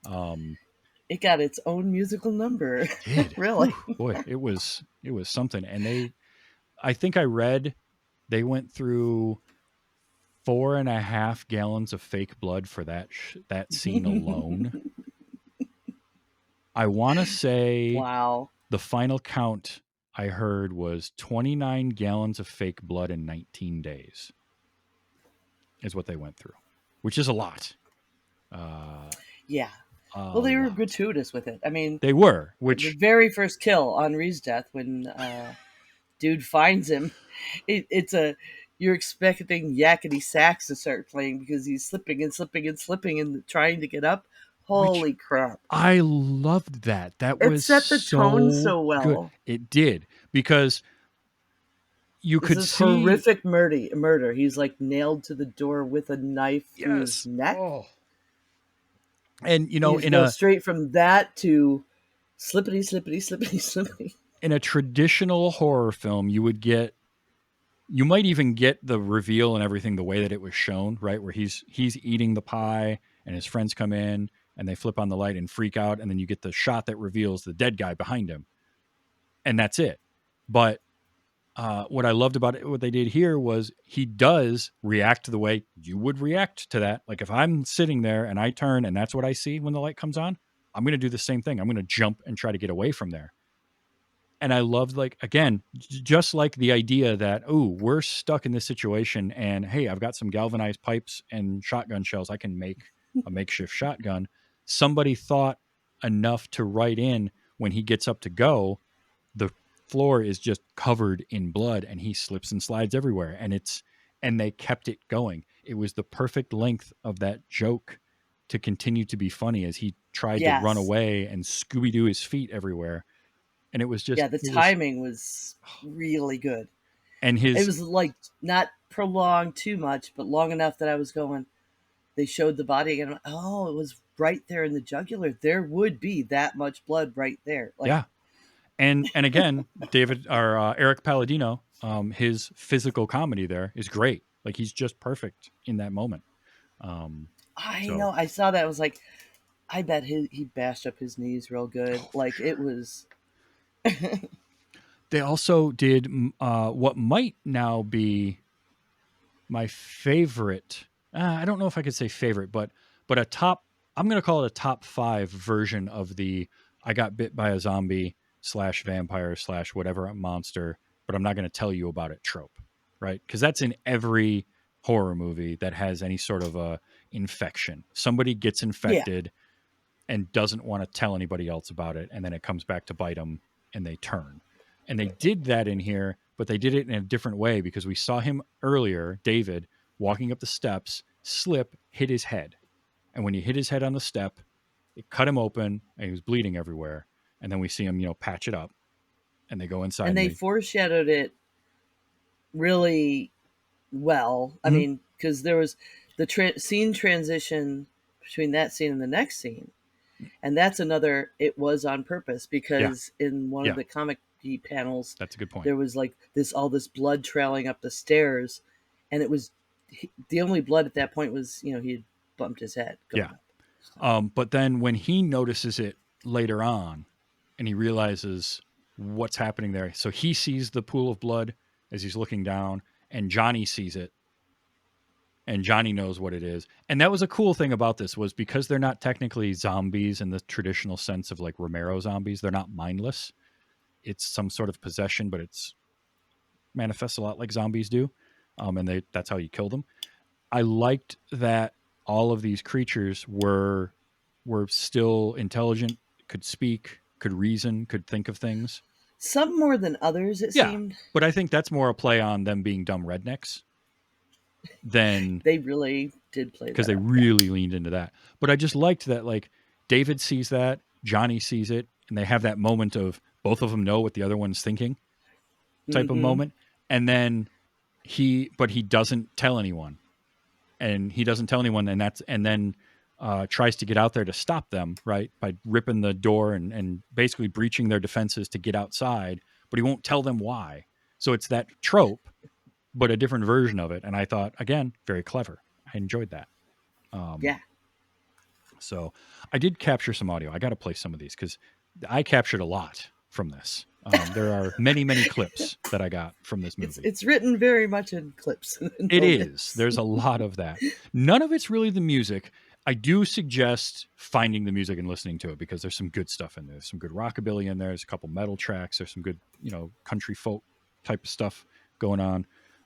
It got its own musical number. It did. Really? Boy, it was something. And I think I read they went through 4.5 gallons of fake blood for that scene alone. I want to say the final count I heard was 29 gallons of fake blood in 19 days is what they went through, which is a lot. Well, they were gratuitous with it. I mean, they were, the very first kill, Henri's death, when dude finds him, you're expecting yakety sax to start playing because he's slipping and slipping and slipping and trying to get up. Holy crap. I loved that. It set the tone so well. Good. It did, because you could see horrific murder. He's like nailed to the door with a knife through his neck. Oh. And straight from that to slippity, slippity, slippity, slippity. In a traditional horror film, you might even get the reveal and everything the way that it was shown, right? Where he's eating the pie and his friends come in and they flip on the light and freak out, and then you get the shot that reveals the dead guy behind him, and that's it. But what I loved about it, what they did here, was he does react the way you would react to that. Like if I'm sitting there and I turn and that's what I see when the light comes on, I'm going to do the same thing. I'm going to jump and try to get away from there. And I loved, like, again, just like the idea that, we're stuck in this situation, and hey, I've got some galvanized pipes and shotgun shells. I can make a makeshift shotgun. Somebody thought enough to write in when he gets up to go, the floor is just covered in blood and he slips and slides everywhere. And and they kept it going. It was the perfect length of that joke to continue to be funny as he tried to run Yes. away and Scooby-Doo his feet everywhere. And it was just, Yeah, the timing was really good. and It his, was like not prolonged too much, but long enough that I was going, they showed the body and I'm like, oh, it was right there in the jugular. There would be that much blood right there. Like, yeah. And again, Erik Palladino, his physical comedy there is great. Like he's just perfect in that moment. I So know. I saw that. I was like, I bet he bashed up his knees real good. Like it was. they also did what might now be my favorite. I don't know if I could say favorite, but a top. I'm going to call it a top 5 version of the I got bit by a zombie / vampire / whatever monster, but I'm not going to tell you about it trope, right? Because that's in every horror movie that has any sort of a infection. Somebody gets Yeah. infected and doesn't want to tell anybody else about it, and then it comes back to bite them, and they turn. And they did that in here, but they did it in a different way because we saw him earlier, David, walking up the steps, slip, hit his head. And when he hit his head on the step, it cut him open and he was bleeding everywhere. And then we see him, patch it up and they go inside. And they foreshadowed it really well. I Mhm. mean, because there was the scene transition between that scene and the next scene. And that's another, it was on purpose because in one of the comic panels, That's a good point. there was like all this blood trailing up the stairs. And it was the only blood at that point was, he had bumped his head. Going up. But then when he notices it later on and he realizes what's happening there, so he sees the pool of blood as he's looking down, and Johnny sees it, and Johnny knows what it is. And that was a cool thing about this, was because they're not technically zombies in the traditional sense of like Romero zombies, they're not mindless. It's some sort of possession, but it's manifests a lot like zombies do. And that's how you kill them. I liked that all of these creatures were still intelligent, could speak, could reason, could think of things. Some more than others, it seemed. But I think that's more a play on them being dumb rednecks than they really did play that because they really leaned into that. But I just liked that, like, David sees that, Johnny sees it, and they have that moment of both of them know what the other one's thinking type of moment. And then he doesn't tell anyone. And he doesn't tell anyone, and then tries to get out there to stop them, right? By ripping the door and basically breaching their defenses to get outside, but he won't tell them why. So it's that trope, but a different version of it. And I thought, again, very clever. I enjoyed that. So I did capture some audio. I got to play some of these because I captured a lot from this. There are many, many clips that I got from this movie. It's written very much in clips. It is. There's a lot of that. None of it's really the music. I do suggest finding the music and listening to it because there's some good stuff in there. There's some good rockabilly in there. There's a couple metal tracks. There's some good, country folk type of stuff going on.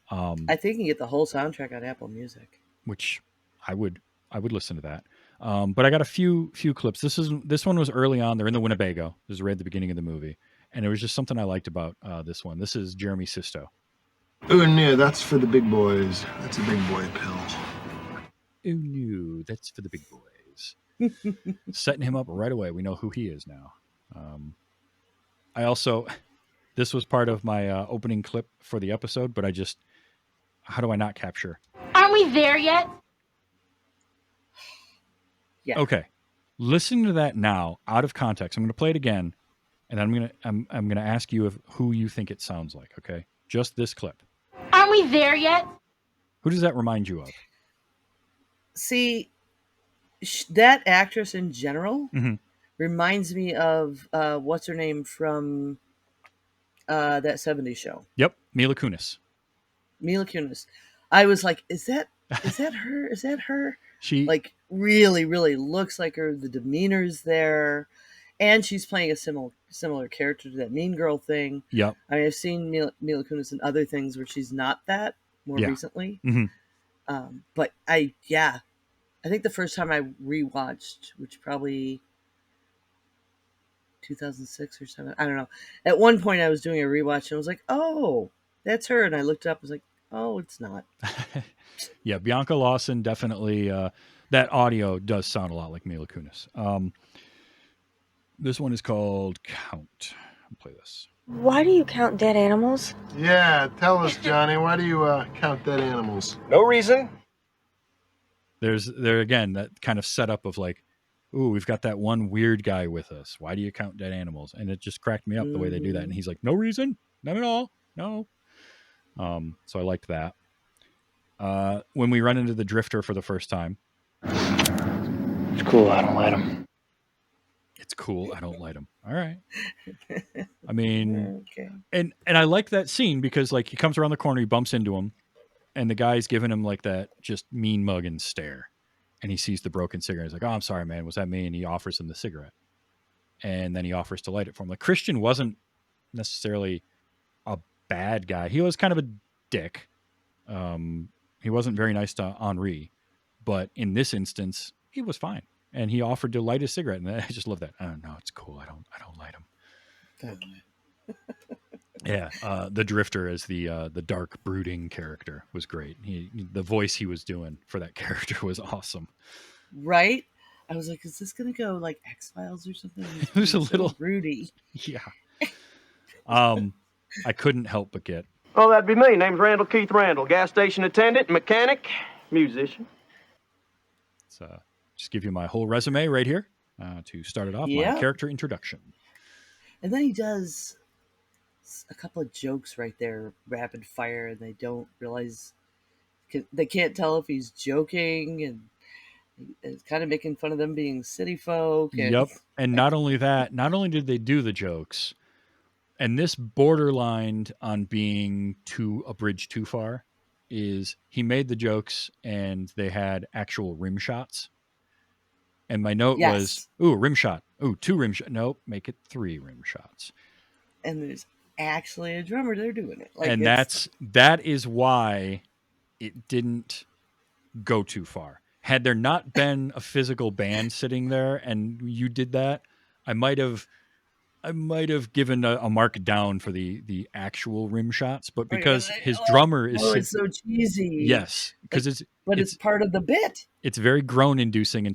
I think you can get the whole soundtrack on Apple Music, which I would listen to that. But I got a few clips. This one was early on. They're in the Winnebago. This is right at the beginning of the movie. And it was just something I liked about this one. This is Jeremy Sisto. Oh, no, that's for the big boys. That's a big boy pill. Oh, no, that's for the big boys. Setting him up right away. We know who he is now. This was part of my opening clip for the episode, but how do I not capture? Aren't we there yet? Yeah. Okay. Listening to that now, out of context, I'm going to play it again. And then I'm gonna ask you who you think it sounds like. Okay, just this clip. Aren't we there yet? Who does that remind you of? See, that actress in general reminds me of what's her name from that '70s show. Yep, Mila Kunis. Mila Kunis. I was like, is that her? Is that her? She like really, really looks like her. The demeanor's there. And she's playing a similar character to that Mean Girl thing. Yep. I mean, I've seen Mila Kunis in other things where she's not that more recently. But I think the first time I rewatched, which probably 2006 or something, I don't know. At one point I was doing a rewatch and I was like, oh, that's her. And I looked up, I was like, Oh, it's not. Yeah, Bianca Lawson definitely. That audio does sound a lot like Mila Kunis. This one is called Count. I'll play this. Why do you count dead animals? Yeah, tell us, Johnny. Why do you count dead animals? No reason. There again that kind of setup of like, ooh, we've got that one weird guy with us. Why do you count dead animals? And it just cracked me up the way they do that. And he's like, no reason, none at all, no. So I liked that. When we run into the Drifter for the first time, It's cool. I don't light him. it's cool. I don't light him. All right. I mean, Okay. and I like that scene because like he comes around the corner, he bumps into him, and the guy's giving him like that just mean mugging stare, and he sees the broken cigarette. He's like, "Oh, I'm sorry, man. Was that me?" And he offers him the cigarette, and then he offers to light it for him. Like Christian wasn't necessarily a bad guy. He was kind of a dick. He wasn't very nice to Henri, but in this instance, he was fine, and he offered to light his cigarette. And I just love that. Oh no, it's cool. I don't light him. Yeah, the Drifter as the dark brooding character was great. The voice he was doing for that character was awesome. Right? I was like, is this gonna go like X-Files or something? It was a little Rudy. Yeah. I couldn't help but get. Oh, that'd be me. Name's Randall Keith Randall. Gas station attendant, mechanic, musician. Let's just give you my whole resume right here to start it off. Yeah. My character introduction. And then he does a couple of jokes right there, rapid fire, and they don't realize they can't tell if he's joking, and it's kind of making fun of them being city folk. And Yep. And not only that, not only did they do the jokes, and this borderlined on being a bridge too far, is he made the jokes and they had actual rim shots. And my note was, ooh, rim shot. Ooh, 2 rim shots. Nope, make it 3 rim shots. And there's actually a drummer there doing it. Like, And that is why it didn't go too far. Had there not been a physical band sitting there and you did that, I might have given a mark down for the actual rim shots, but because his drummer is it's so cheesy. Yes, because it's part of the bit. It's very groan inducing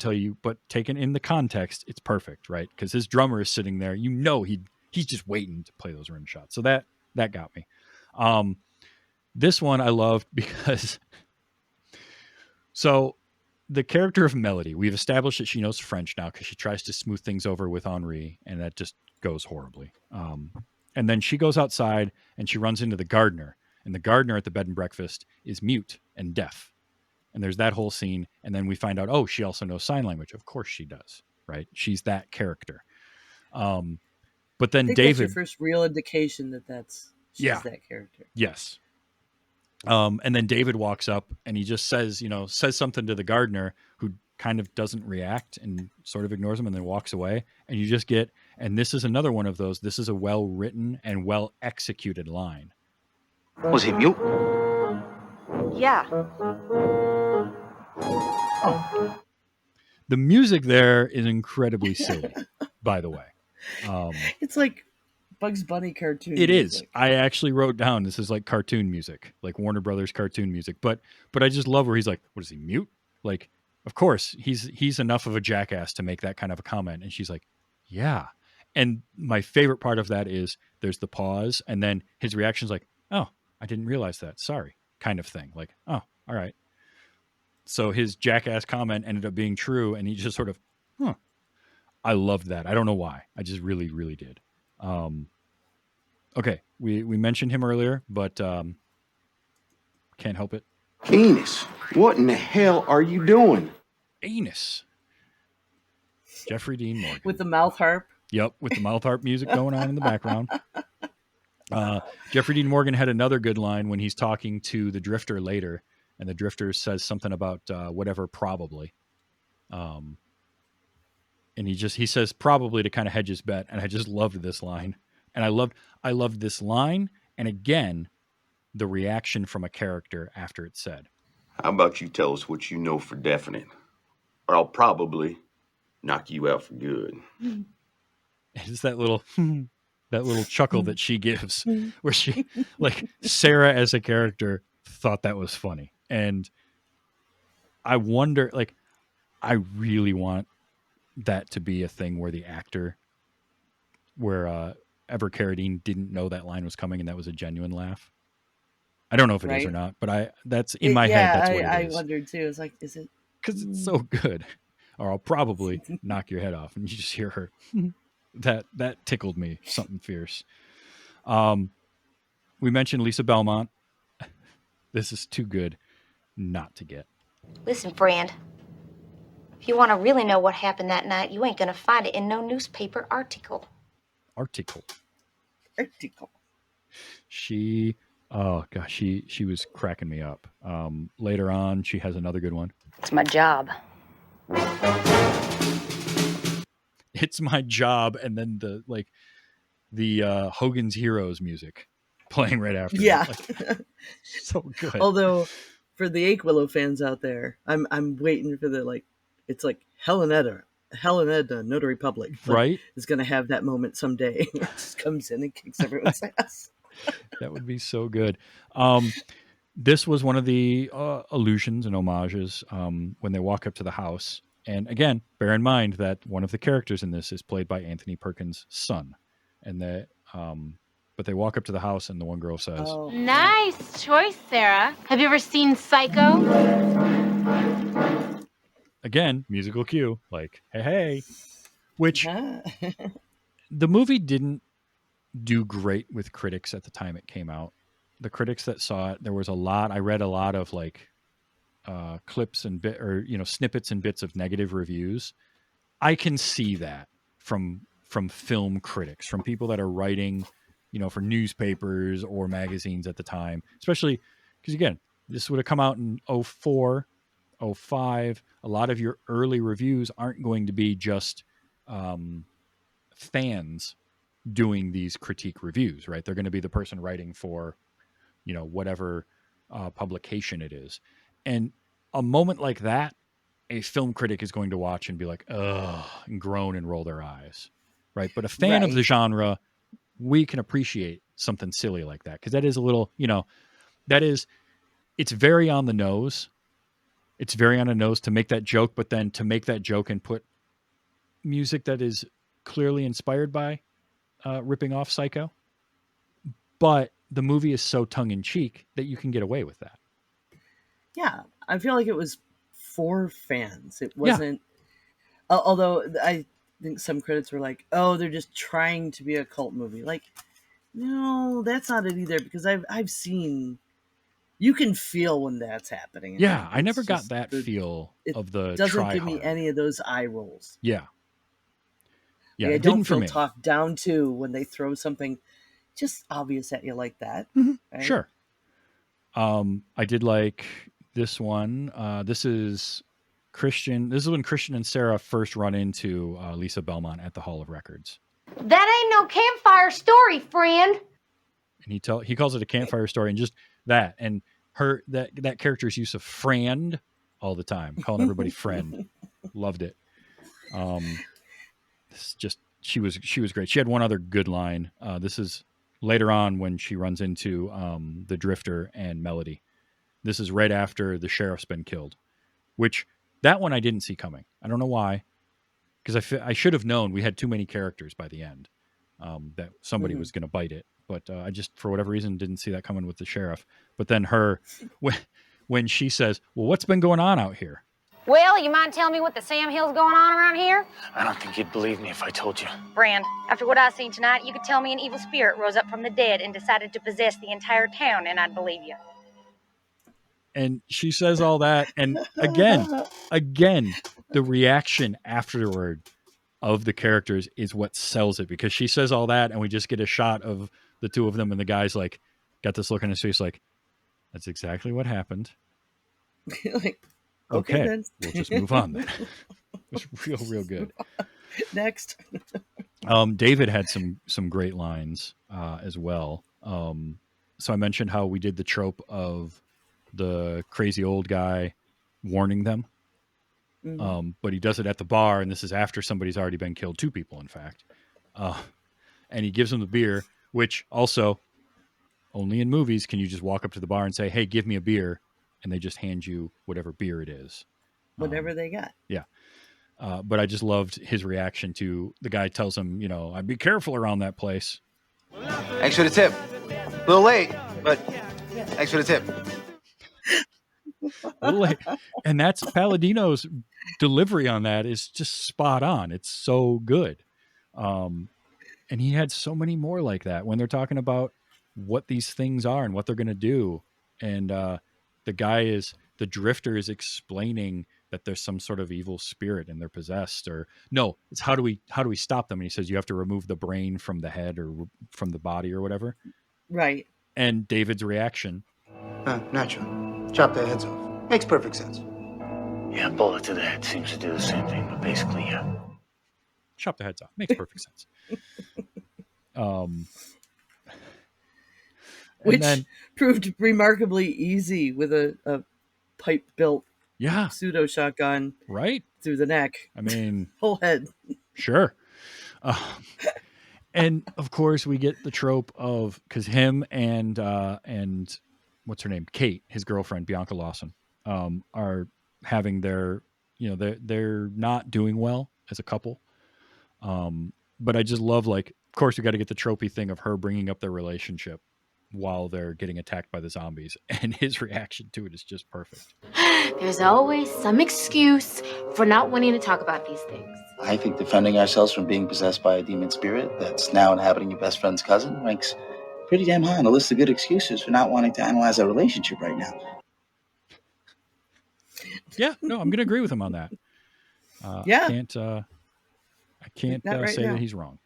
but taken in the context, it's perfect, right? Because his drummer is sitting there, he's just waiting to play those rim shots. So that got me. This one I loved because so the character of Melody, we've established that she knows French now because she tries to smooth things over with Henri, and that just goes horribly. And then she goes outside and she runs into the gardener, and the gardener at the bed and breakfast is mute and deaf. And there's that whole scene. And then we find out, oh, she also knows sign language. Of course she does, right? She's that character. But then David, that's your first real indication that she's that character. Yes. And then David walks up and he just says something to the gardener, who kind of doesn't react and sort of ignores him and then walks away. And you just get, and this is another one of those, this is a well-written and well-executed line. Was he mute? Yeah. The music there is incredibly silly, by the way. It's like Bugs Bunny cartoon. It music. is. I actually wrote down this is like cartoon music, like Warner Brothers cartoon music. But I just love where he's like, "What is he, mute?" Like, of course he's enough of a jackass to make that kind of a comment. And she's like, "Yeah." And my favorite part of that is there's the pause, and then his reaction's like, "Oh, I didn't realize that. Sorry," kind of thing. Like, "Oh, all right." So his jackass comment ended up being true, and he just sort of, "Huh." I loved that. I don't know why. I just really, really did. Okay, we mentioned him earlier, but can't help it. Enos, what in the hell are you doing? Enos. Jeffrey Dean Morgan. With the mouth harp. Yep, with the mouth harp music going on in the background. Jeffrey Dean Morgan had another good line when he's talking to the Drifter later, and the Drifter says something about whatever probably. And he says probably to kind of hedge his bet, and I just loved this line. And I loved this line, and again, the reaction from a character after it's said. How about you tell us what you know for definite, or I'll probably knock you out for good. It's that little chuckle that she gives, where she, like, Sarah as a character thought that was funny. And I wonder, like, I really want that to be a thing where the actor, where Robert Carradine didn't know that line was coming and that was a genuine laugh. I don't know if it is or Right. not, but that's in my head. That's what it I is. wondered too. It's like, is it? Because it's so good. Or I'll probably knock your head off, and you just hear her. That tickled me. Something fierce. We mentioned Lisa Belmont. This is too good not to get. Listen, friend. If you want to really know what happened that night, you ain't gonna find it in no newspaper article. Article. She was cracking me up. Later on, she has another good one. It's my job. It's my job, and then the Hogan's Heroes music playing right after. Yeah. So good. Although, for the Aquilo fans out there, I'm waiting for it's like Hellenetta, Notary Public, right? Is going to have that moment someday. It just comes in and kicks everyone's ass. That would be so good. This was one of the allusions and homages when they walk up to the house. And again, bear in mind that one of the characters in this is played by Anthony Perkins' son. And but they walk up to the house and the one girl says, Nice choice, Sarah. Have you ever seen Psycho? Again, musical cue, like, hey. Which the movie didn't do great with critics at the time it came out. The critics that saw it, there was a lot. I read a lot of clips and snippets and bits of negative reviews. I can see that from film critics, from people that are writing, for newspapers or magazines at the time, especially because again, this would have come out in 04, 05. A lot of your early reviews aren't going to be just fans doing these critique reviews, right? They're going to be the person writing for, whatever publication it is. And a moment like that, a film critic is going to watch and be like, ugh, and groan and roll their eyes, right? But a fan of the genre, we can appreciate something silly like that, because that is a little, it's very on the nose. It's very on the nose to make that joke, but then to make that joke and put music that is clearly inspired by ripping off Psycho. But the movie is so tongue-in-cheek that you can get away with that. Yeah, I feel like it was for fans. It wasn't... Yeah. Although I think some critics were like, oh, they're just trying to be a cult movie. Like, no, that's not it either, because I've seen... You can feel when that's happening. Yeah, I never got that feel of the doesn't try give me hard. any of those eye rolls. Yeah. Yeah, I it don't didn't for feel me. talked down to when they throw something just obvious at you like that. Mm-hmm. Right? Sure. I did like this one. This is Christian. This is when Christian and Sarah first run into Lisa Belmont at the Hall of Records. That ain't no campfire story, friend. And he calls it a campfire story, and just that, and that character's use of friend all the time, calling everybody friend. Loved it. It's just she was great. She had one other good line. This is later on when she runs into the Drifter and Melody. This is right after the sheriff's been killed, which that one I didn't see coming. I don't know why, because I should have known we had too many characters by the end, that somebody was going to bite it. But I just, for whatever reason, didn't see that coming with the sheriff. But then when she says, well, what's been going on out here? Well, you mind telling me what the Sam Hill's going on around here? I don't think you'd believe me if I told you. Brand, after what I seen tonight, you could tell me an evil spirit rose up from the dead and decided to possess the entire town, and I'd believe you. And she says all that, and again, the reaction afterward of the characters is what sells it, because she says all that, and we just get a shot of the two of them, and the guy's like, got this look on his face like, that's exactly what happened. Like, okay, then. We'll just move on then. It was real good. Next. David had some great lines as well. So I mentioned how we did the trope of the crazy old guy warning them. Mm-hmm. But he does it at the bar, and this is after somebody's already been killed, 2 people, in fact. And he gives them the beer, which also Only in movies can you just walk up to the bar and say, "Hey, give me a beer," and they just hand you whatever beer it is. Whatever they got. Yeah. But I just loved his reaction to the guy tells him, I'd be careful around that place. Thanks for the tip. A little late, but thanks for the tip. And that's Palladino's delivery on that is just spot on. It's so good. And he had so many more like that when they're talking about what these things are and what they're going to do. And the drifter is explaining that there's some sort of evil spirit and they're possessed, or no, it's how do we stop them? And he says, you have to remove the brain from the head or from the body or whatever. Right. And David's reaction. Naturally. Chop their heads off. Makes perfect sense. Yeah, bullet to the head seems to do the same thing, but basically, yeah. Chop the heads off. Makes perfect sense. Which proved remarkably easy with a pipe-built pseudo shotgun right through the neck. I mean, whole head. Sure. And of course we get the trope of, because him and what's her name, Kate, his girlfriend Bianca Lawson, are having their, they're not doing well as a couple. But I just love, like, of course we got to get the tropey thing of her bringing up their relationship while they're getting attacked by the zombies, and his reaction to it is just perfect. There's always some excuse for not wanting to talk about these things. I think defending ourselves from being possessed by a demon spirit that's now inhabiting your best friend's cousin ranks pretty damn high on the list of good excuses for not wanting to analyze our relationship right now. Yeah, no, I'm going to agree with him on that. Yeah. I can't right say now. that he's wrong.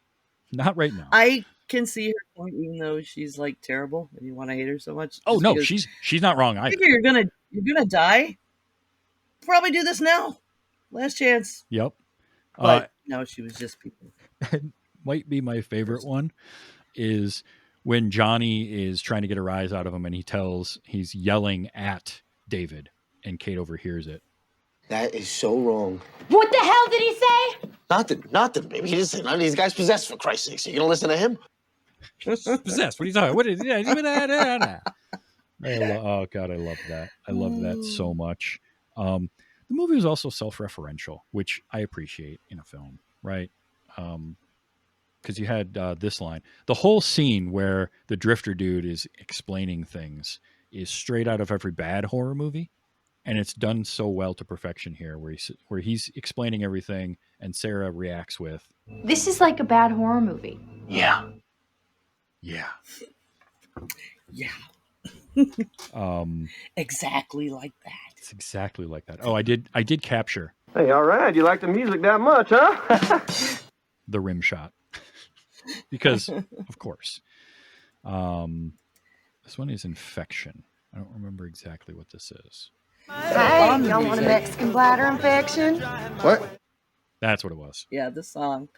Not right now. I can see her point, even though she's like terrible and you want to hate her so much. Oh no, she's not wrong either. I figure you're gonna die. Probably do this now. Last chance. Yep. But no, she was just people. Might be my favorite one is when Johnny is trying to get a rise out of him and he's yelling at David and Kate overhears it. That is so wrong. What the hell did he say? Nothing, baby. He didn't say none of these guys possessed, for Christ's sake. So you gonna listen to him? Possessed? What are you talking? What is that? Oh God, I love that. I love that so much. The movie was also self-referential, which I appreciate in a film, right? Because you had this line. The whole scene where the drifter dude is explaining things is straight out of every bad horror movie. And it's done so well to perfection here, where he's explaining everything, and Sarah reacts with, This is like a bad horror movie. Yeah. Yeah. Exactly like that. It's exactly like that. Oh, I did capture. Hey, all right. You like the music that much, huh? The rim shot. Because, of course. This one is Infection. I don't remember exactly what this is. Hey, y'all want a Mexican bladder infection? What? That's what it was. Yeah, the song.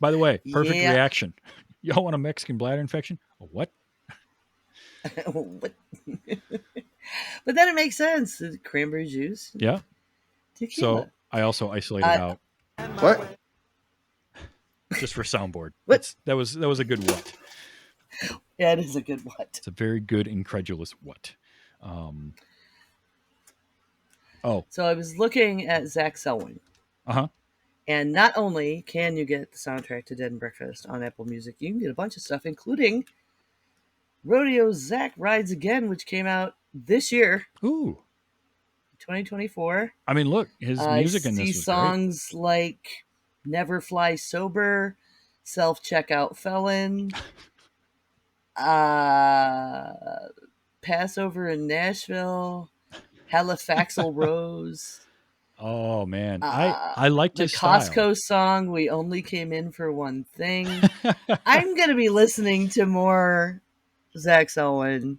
By the way, perfect Yeah. reaction. Y'all want a Mexican bladder infection? A what? What? But then it makes sense. The cranberry juice. Yeah. Tequila. So I also isolated out. What? Just for soundboard. What? That was a good what. Yeah, it is a good what. It's a very good incredulous what. So I was looking at Zach Selwyn. Uh-huh. And not only can you get the soundtrack to Dead and Breakfast on Apple Music, you can get a bunch of stuff, including Rodeo Zach Rides Again, which came out this year. Ooh. 2024. I mean, look, his music in this see was songs like Never Fly Sober, Self-Checkout Felon, Passover in Nashville, Halifaxal Rose. Oh man, I liked the his style. Costco song "We Only Came In for One Thing." I'm gonna be listening to more Zach Selwyn.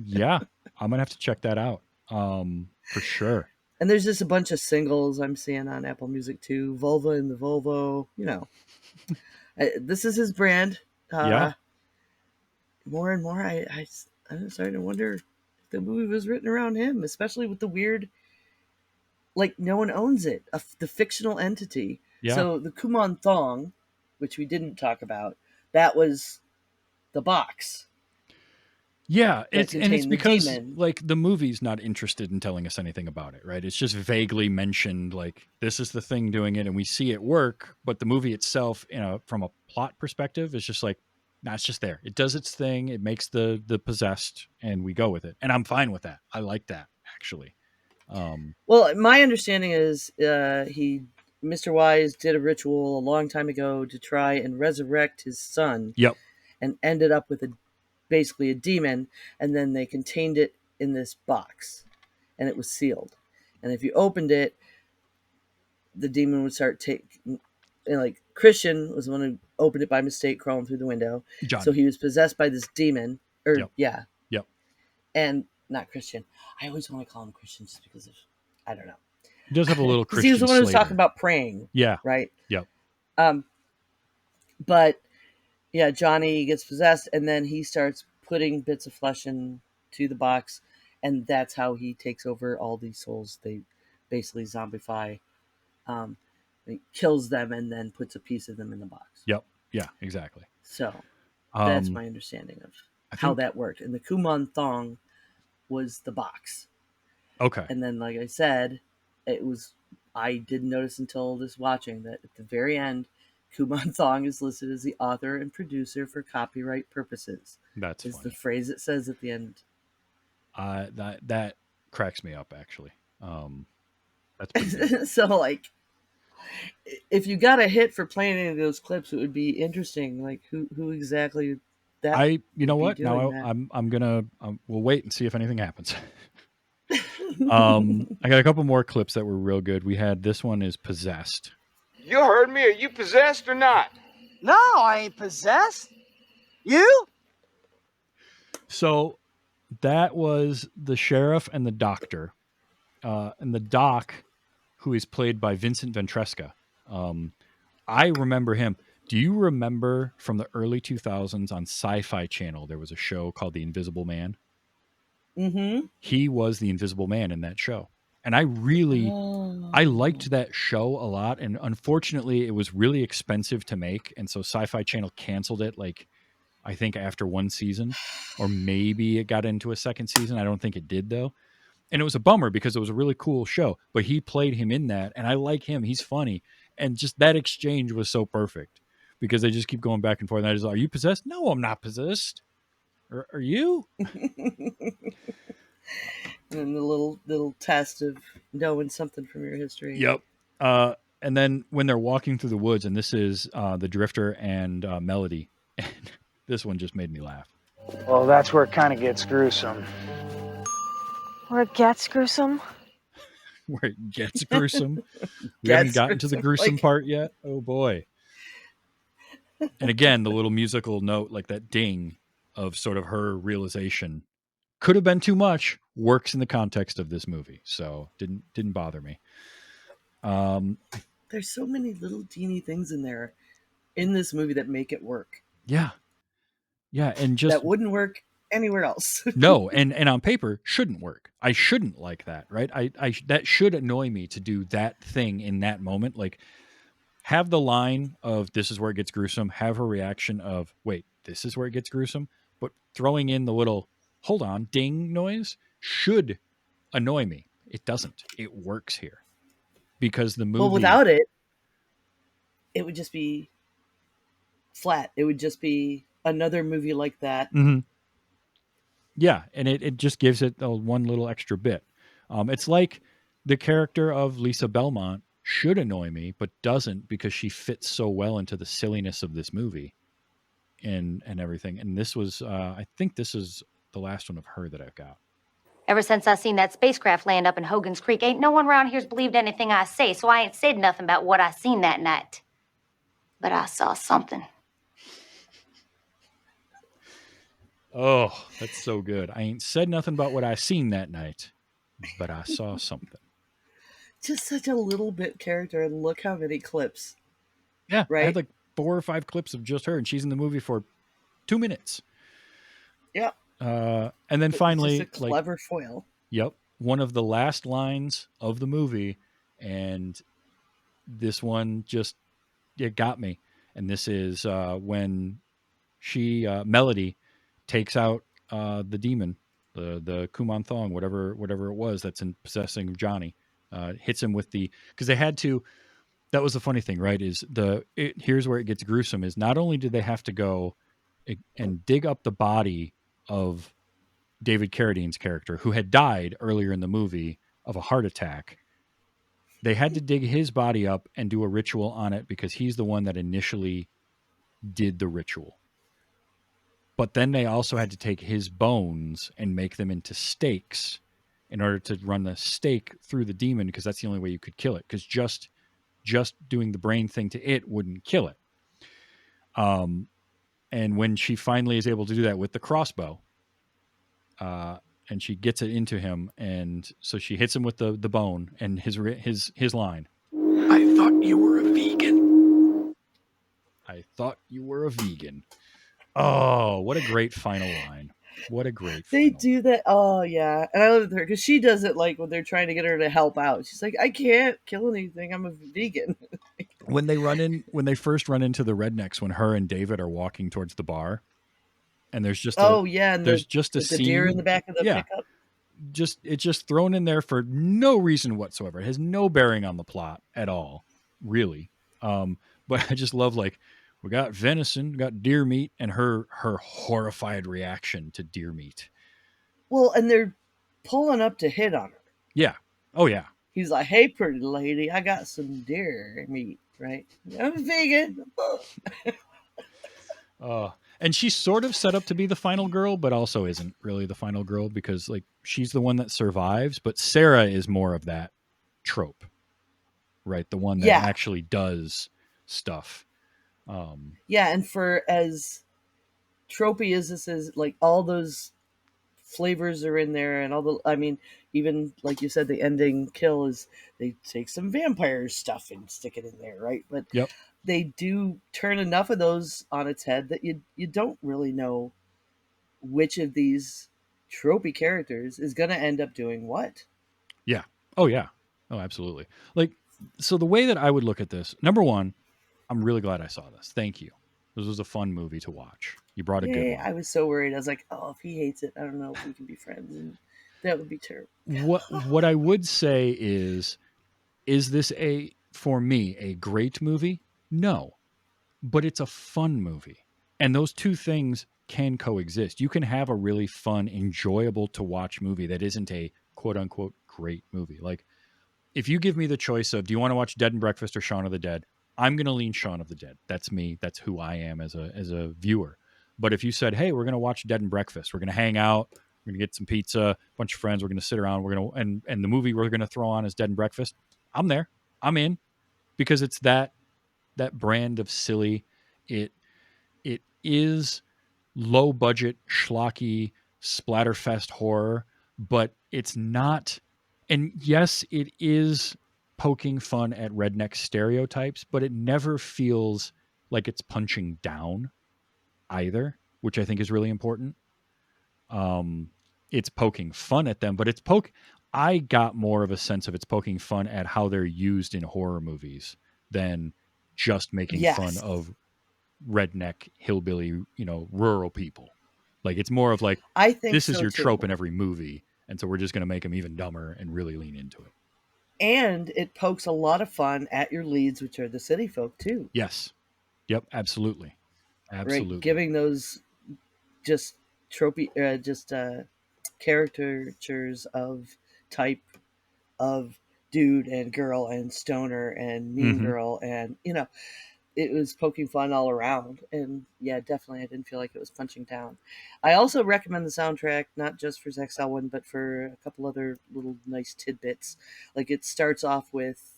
Yeah, I'm gonna have to check that out for sure. And there's just a bunch of singles I'm seeing on Apple Music too. Vulva and the Volvo, this is his brand. Yeah. More and more, I'm starting to wonder if the movie was written around him, especially with the weird, like no one owns it, the fictional entity. Yeah. So the Kumon Thong, which we didn't talk about, that was the box. Yeah, that it's contain the because demon. like the movie's not interested in telling us anything about it, right? It's just vaguely mentioned, like this is the thing doing it, and we see it work. But the movie itself, from a plot perspective, is just like, nah, it's just there. It does its thing. It makes the possessed, and we go with it. And I'm fine with that. I like that actually. Well, my understanding is Mr. Wise did a ritual a long time ago to try and resurrect his son. Yep. And ended up with basically a demon, and then they contained it in this box, and it was sealed. And if you opened it, the demon would start taking. Like Christian was the one who opened it by mistake, crawling through the window. Johnny. So he was possessed by this demon. Yep. Yep. And not Christian. I always want to call him Christian just because of, I don't know. He does have a little Christian. He was the one who was Slater. talking about praying. Yeah. Right. Yep. But yeah, Johnny gets possessed, and then he starts putting bits of flesh into the box, and that's how he takes over all these souls. They basically zombify. He kills them and then puts a piece of them in the box. Yep. Yeah, exactly. So that's my understanding of how that worked. And the Kuman Thong was the box. Okay. And then, like I said, I didn't notice until this watching that at the very end, Kuman Thong is listed as the author and producer for copyright purposes. That's is funny. the phrase it says at the end. That cracks me up actually. That's pretty good. So like, if you got a hit for playing any of those clips, it would be interesting. Like who exactly that? You know what? Now I'm gonna we'll wait and see if anything happens. I got a couple more clips that were real good. We had this one is Possessed. You heard me. Are you possessed or not? No, I ain't possessed. You? So that was the sheriff and the doctor, and the doc, who is played by Vincent Ventresca. I remember him. Do you remember from the early 2000s on Sci-Fi Channel, there was a show called The Invisible Man? Mm-hmm. He was the Invisible Man in that show. And I liked that show a lot. And unfortunately, it was really expensive to make. And so Sci-Fi Channel canceled it, like, I think after one season, or maybe it got into a second season. I don't think it did, though. And it was a bummer because it was a really cool show. But he played him in that. And I like him. He's funny. And just that exchange was so perfect because they just keep going back and forth. And I just, are you possessed? No, I'm not possessed. Are you? And the little test of knowing something from your history. Yep. And then when they're walking through the woods, and this is the Drifter and Melody, and this one just made me laugh. Well, that's where it kind of gets gruesome. Where it gets gruesome? Where it gets gruesome. We haven't gotten to the gruesome part yet. Oh boy. And again, the little musical note, like that ding of sort of her realization, could have been too much, works in the context of this movie. So didn't bother me. There's so many little teeny things in there in this movie that make it work. Yeah. Yeah. And just that wouldn't work anywhere else. No. And on paper shouldn't work. I shouldn't like that. Right. I that should annoy me to do that thing in that moment. Like, have the line of this is where it gets gruesome, have her reaction of, wait, this is where it gets gruesome. But throwing in the little hold on ding noise should annoy me. It doesn't. It works here because the movie. Well, without it, it would just be flat. It would just be another movie like that. Mm-hmm. Yeah, and it just gives it one little extra bit. It's like the character of Lisa Belmont should annoy me, but doesn't because she fits so well into the silliness of this movie and everything. And this was, I think this is the last one of her that I've got. Ever since I seen that spacecraft land up in Hogan's Creek, ain't no one around here's believed anything I say, so I ain't said nothing about what I seen that night. But I saw something. Oh, that's so good. I ain't said nothing about what I seen that night, but I saw something. Just such a little bit character, and look how many clips. Yeah, right. I had like 4 or 5 clips of just her, and she's in the movie for 2 minutes. Yep. And then finally, just a clever foil. Yep, one of the last lines of the movie, and this one just it got me. And this is when she Melody takes out the demon, the Kuman Thong, whatever it was that's in possessing Johnny, hits him with because they had to. That was the funny thing, right? Here's where it gets gruesome. Is not only did they have to go and dig up the body of David Carradine's character, who had died earlier in the movie of a heart attack. They had to dig his body up and do a ritual on it because he's the one that initially did the ritual. But then they also had to take his bones and make them into stakes in order to run the stake through the demon, because that's the only way you could kill it, because just doing the brain thing to it wouldn't kill it. And when she finally is able to do that with the crossbow, and she gets it into him, and so she hits him with the bone, and his line, I thought you were a vegan. I thought you were a vegan. Oh, what a great final line. What a great They do that. Oh, yeah. And I love her because she does it like when they're trying to get her to help out. She's like, I can't kill anything. I'm a vegan. When they first run into the rednecks, when her and David are walking towards the bar, and there's just and there's just a the scene, deer in the back of the pickup. It's just thrown in there for no reason whatsoever. It has no bearing on the plot at all, really. But I just love, like, we got venison, we got deer meat, and her horrified reaction to deer meat. Well, and they're pulling up to hit on her. Yeah. Oh, yeah. He's like, hey, pretty lady, I got some deer meat, right? I'm vegan. And she's sort of set up to be the final girl, but also isn't really the final girl, because, like, she's the one that survives, but Sarah is more of that trope, right? The one that actually does stuff. And for as tropey as this is, like, all those flavors are in there, and even like you said, the ending kill is they take some vampire stuff and stick it in there, right? But they do turn enough of those on its head that you don't really know which of these tropey characters is going to end up doing what. Yeah. Oh, yeah. Oh, absolutely. Like, so the way that I would look at this, number one, I'm really glad I saw this. Thank you. This was a fun movie to watch. You brought a good one. I was so worried. I was like, oh, if he hates it, I don't know if we can be friends. And that would be terrible. What I would say is this for me, a great movie? No. But it's a fun movie. And those two things can coexist. You can have a really fun, enjoyable to watch movie that isn't a quote unquote great movie. Like, if you give me the choice of, do you want to watch Dead and Breakfast or Shaun of the Dead? I'm going to lean Shaun of the Dead. That's me. That's who I am as a viewer. But if you said, hey, we're going to watch Dead and Breakfast, we're going to hang out, we're going to get some pizza, a bunch of friends, we're going to sit around, and the movie we're going to throw on is Dead and Breakfast, I'm there. I'm in, because it's that brand of silly. It is low budget, schlocky, splatterfest horror, but it's not. And yes, it is poking fun at redneck stereotypes, but it never feels like it's punching down either, which I think is really important. It's poking fun at them, but I got more of a sense of it's poking fun at how they're used in horror movies than just making fun of redneck, hillbilly, rural people. Like, it's more of like, I think this is your too. trope in every movie, and so we're just going to make them even dumber and really lean into it. And it pokes a lot of fun at your leads, which are the city folk too. Yes. Yep. Absolutely. Right. Giving those just tropey, caricatures of type of dude and girl and stoner and mean girl, and it was poking fun all around. And yeah, definitely, I didn't feel like it was punching down. I also recommend the soundtrack, not just for Zach Selwyn, but for a couple other little nice tidbits. Like, it starts off with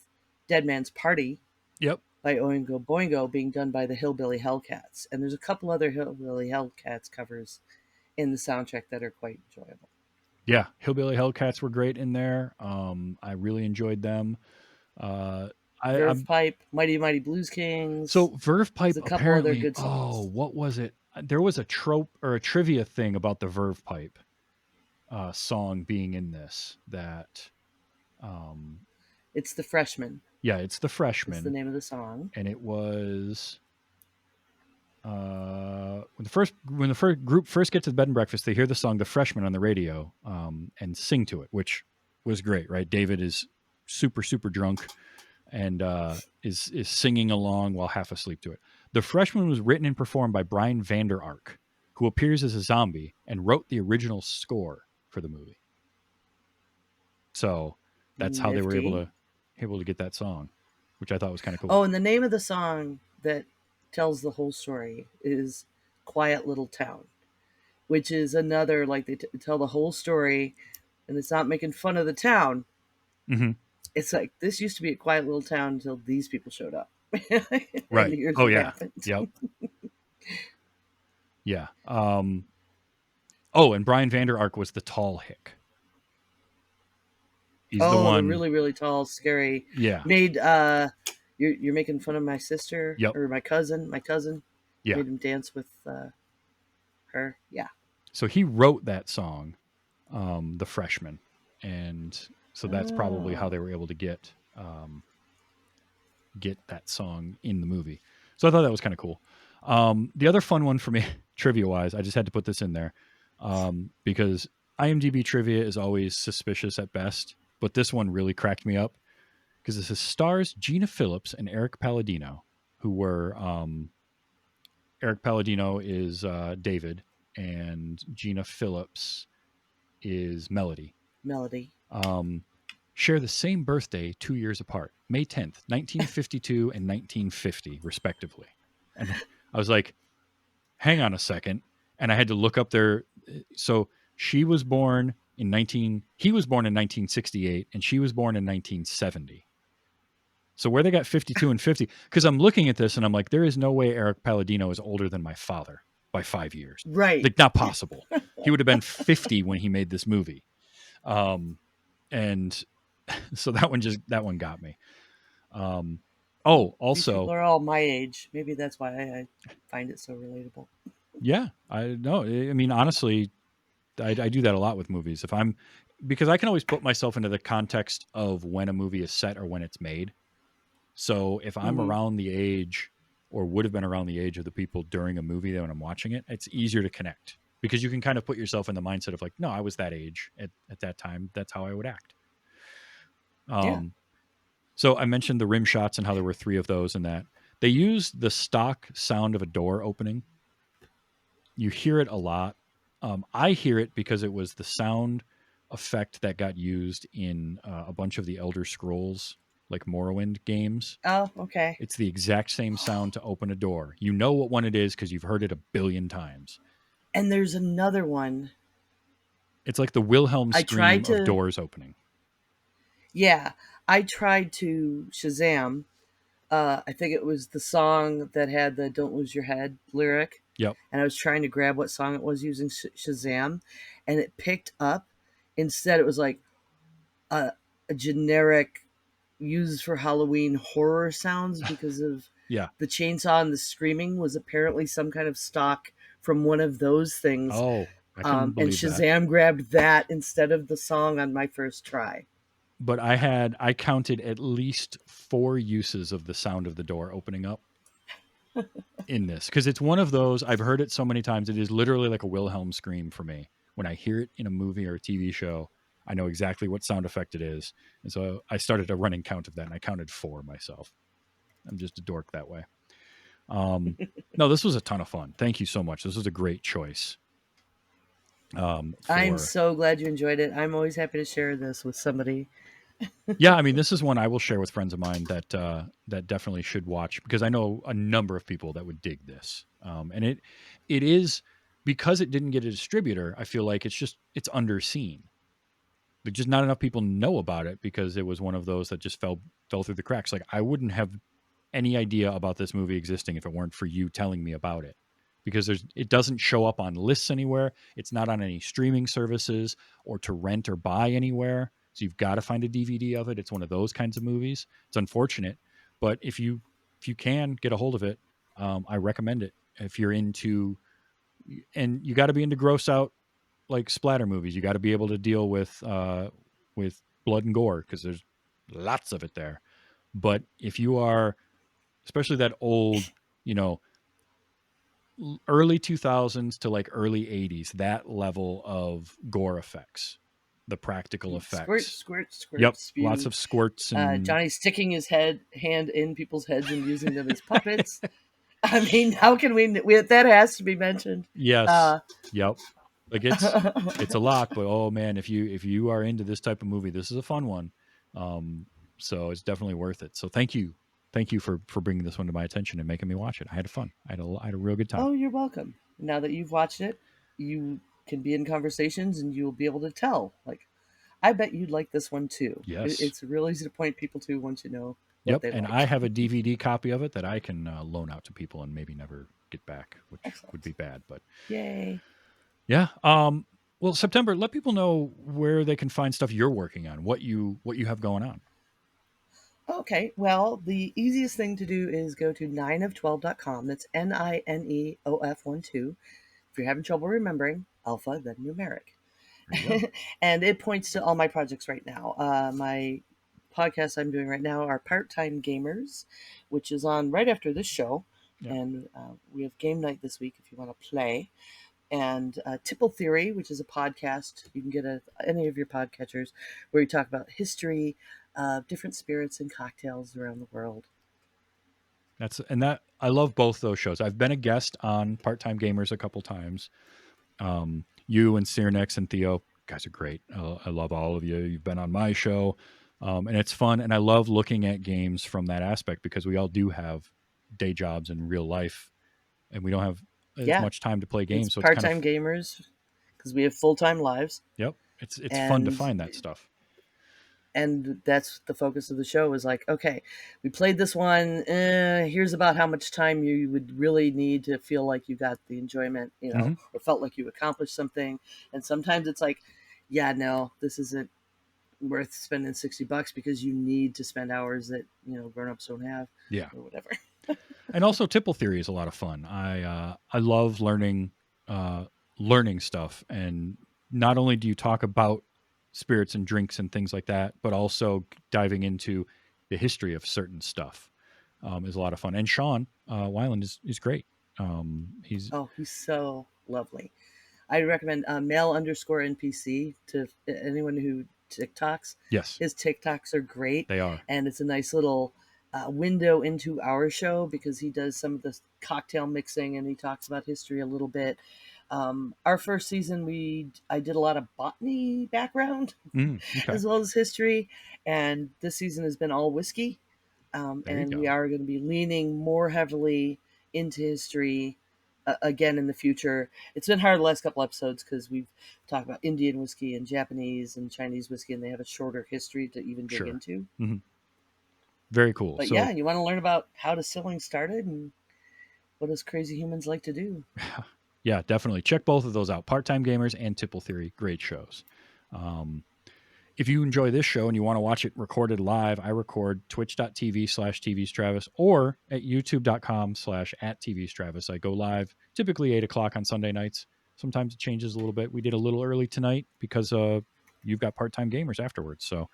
Dead Man's Party. Yep. By Oingo Boingo, being done by the Hillbilly Hellcats. And there's a couple other Hillbilly Hellcats covers in the soundtrack that are quite enjoyable. Yeah, Hillbilly Hellcats were great in there. I really enjoyed them. Verve Pipe, Mighty Mighty Blues Kings. So Verve Pipe, a couple apparently, other good songs. What was it? There was a trope or a trivia thing about the Verve Pipe song being in this. That it's The Freshman. Yeah, it's The Freshman. That's the name of the song. And it was when the first group first get to the bed and breakfast, they hear the song "The Freshman" on the radio and sing to it, which was great, right? David is super drunk and is singing along while half asleep to it. "The Freshman" was written and performed by Brian Vander Ark, who appears as a zombie and wrote the original score for the movie. So that's how they were able to get that song, which I thought was kind of cool. Oh, and the name of the song that tells the whole story is "Quiet Little Town," which is another, like, they tell the whole story, and it's not making fun of the town. Mm-hmm. It's like, this used to be a quiet little town until these people showed up. Right. Here's Oh what yeah. happened. Yep. Yeah. Oh, and Brian Vander Ark was the tall hick. He's the one, the really, really tall, scary. Yeah. Made you're making fun of my sister. Yep. Or my cousin. Yeah. Made him dance with her. Yeah. So he wrote that song, "The Freshman," and so that's probably how they were able to get that song in the movie. So I thought that was kind of cool. The other fun one for me, trivia wise, I just had to put this in there because IMDb trivia is always suspicious at best, but this one really cracked me up because this stars Gina Phillips and Erik Palladino, who were Erik Palladino is David, and Gina Phillips is Melody. Share the same birthday 2 years apart, May 10th, 1952 and 1950, respectively. And I was like, hang on a second. And I had to look up their. So he was born in 1968, and she was born in 1970. So where they got 52 and 50, because I'm looking at this and I'm like, there is no way Erik Palladino is older than my father by 5 years. Right. Like, not possible. He would have been 50 when he made this movie. And so that one got me. Also, people are all my age. Maybe that's why I find it so relatable. Yeah, I know. I mean, honestly, I do that a lot with movies. Because I can always put myself into the context of when a movie is set or when it's made. So if I'm around the age, or would have been around the age of the people during a movie when I'm watching it, it's easier to connect because you can kind of put yourself in the mindset of like, no, I was that age at that time. That's how I would act. So I mentioned the rim shots and how there were 3 of those and that. They used the stock sound of a door opening. You hear it a lot. I hear it because it was the sound effect that got used in a bunch of the Elder Scrolls, like Morrowind games. Oh, okay. It's the exact same sound to open a door. You know what one it is because you've heard it a billion times. And there's another one. It's like the Wilhelm scream of doors opening. Yeah, I tried to Shazam. I think it was the song that had the "Don't Lose Your Head" lyric. Yep. And I was trying to grab what song it was using Shazam, and it picked up. Instead, it was like a generic used for Halloween horror sounds because of the chainsaw and the screaming was apparently some kind of stock from one of those things. Oh, I couldn't believe and Shazam grabbed that instead of the song on my first try. But I counted at least 4 uses of the sound of the door opening up in this, because it's one of those, I've heard it so many times, it is literally like a Wilhelm scream for me. When I hear it in a movie or a TV show, I know exactly what sound effect it is. And so I started a running count of that, and I counted 4 myself. I'm just a dork that way. No, this was a ton of fun. Thank you so much. This was a great choice. I'm so glad you enjoyed it. I'm always happy to share this with somebody. Yeah, I mean, this is one I will share with friends of mine that definitely should watch, because I know a number of people that would dig this. And it is, because it didn't get a distributor, I feel like it's underseen. But just not enough people know about it because it was one of those that just fell through the cracks. Like, I wouldn't have any idea about this movie existing if it weren't for you telling me about it, because it doesn't show up on lists anywhere. It's not on any streaming services or to rent or buy anywhere. So you've got to find a DVD of it. It's one of those kinds of movies. It's unfortunate, but if you can get a hold of it, I recommend it. If you're into, and you got to be into gross out, like, splatter movies. You got to be able to deal with blood and gore, because there's lots of it there. But if you are, especially that old, early 2000s to like early 80s, that level of gore effects, the practical Squirt, effects. squirt, squirt, Yep, spew. lots of squirts and Johnny sticking his hand in people's heads and using them as puppets. I mean, how can we that has to be mentioned. yes, yep. Like it's a lot, but oh man, if you are into this type of movie, this is a fun one. So it's definitely worth it. So thank you for bringing this one to my attention and making me watch it. I had fun. I had a real good time. Oh, you're welcome. Now that you've watched it, you can be in conversations and you'll be able to tell. Like, I bet you'd like this one too. Yes. It's real easy to point people to once you know what Yep, they and like. I have a DVD copy of it that I can loan out to people and maybe never get back, which would be bad. But yay! Yeah. Well, September, let people know where they can find stuff you're working on, what you have going on. Okay, well, the easiest thing to do is go to 9of12.com. That's NINEOF12. If you're having trouble remembering, alpha, then numeric. And it points to all my projects right now. My podcasts I'm doing right now are Part-Time Gamers, which is on right after this show. Yeah. And we have game night this week if you want to play. And Tipple Theory, which is a podcast you can get at any of your podcatchers, where we talk about history, different spirits and cocktails around the world. I love both those shows. I've been a guest on Part-Time Gamers a couple times. You and Cyrnex and Theo, guys are great. I love all of you. You've been on my show, and it's fun. And I love looking at games from that aspect because we all do have day jobs in real life, and we don't have as much time to play games. It's so it's Part-Time Gamers because we have full-time lives. Yep, it's fun to find that stuff. And that's the focus of the show is like, okay, we played this one. Here's about how much time you would really need to feel like you got the enjoyment, or felt like you accomplished something. And sometimes it's like, yeah, no, this isn't worth spending $60 because you need to spend hours that, grown-ups don't have. Yeah. Or whatever. And also Tipple Theory is a lot of fun. I love learning stuff. And not only do you talk about spirits and drinks and things like that, but also diving into the history of certain stuff is a lot of fun. And Shaun Weiland is great. He's so lovely. I recommend male_NPC to anyone who TikToks. Yes. His TikToks are great. They are. And it's a nice little window into our show because he does some of the cocktail mixing and he talks about history a little bit. Our first season, I did a lot of botany background as well as history, and this season has been all whiskey. And we are going to be leaning more heavily into history again in the future. It's been hard the last couple episodes because we've talked about Indian whiskey and Japanese and Chinese whiskey, and they have a shorter history to even dig into. Mm-hmm. Very cool. But yeah, you want to learn about how distilling started and what us crazy humans like to do. Yeah, definitely. Check both of those out. Part-Time Gamers and Tipple Theory. Great shows. If you enjoy this show and you want to watch it recorded live, I record twitch.tv/tvstravis or at youtube.com/@tvstravis. I go live typically 8 o'clock on Sunday nights. Sometimes it changes a little bit. We did a little early tonight because you've got Part-Time Gamers afterwards. So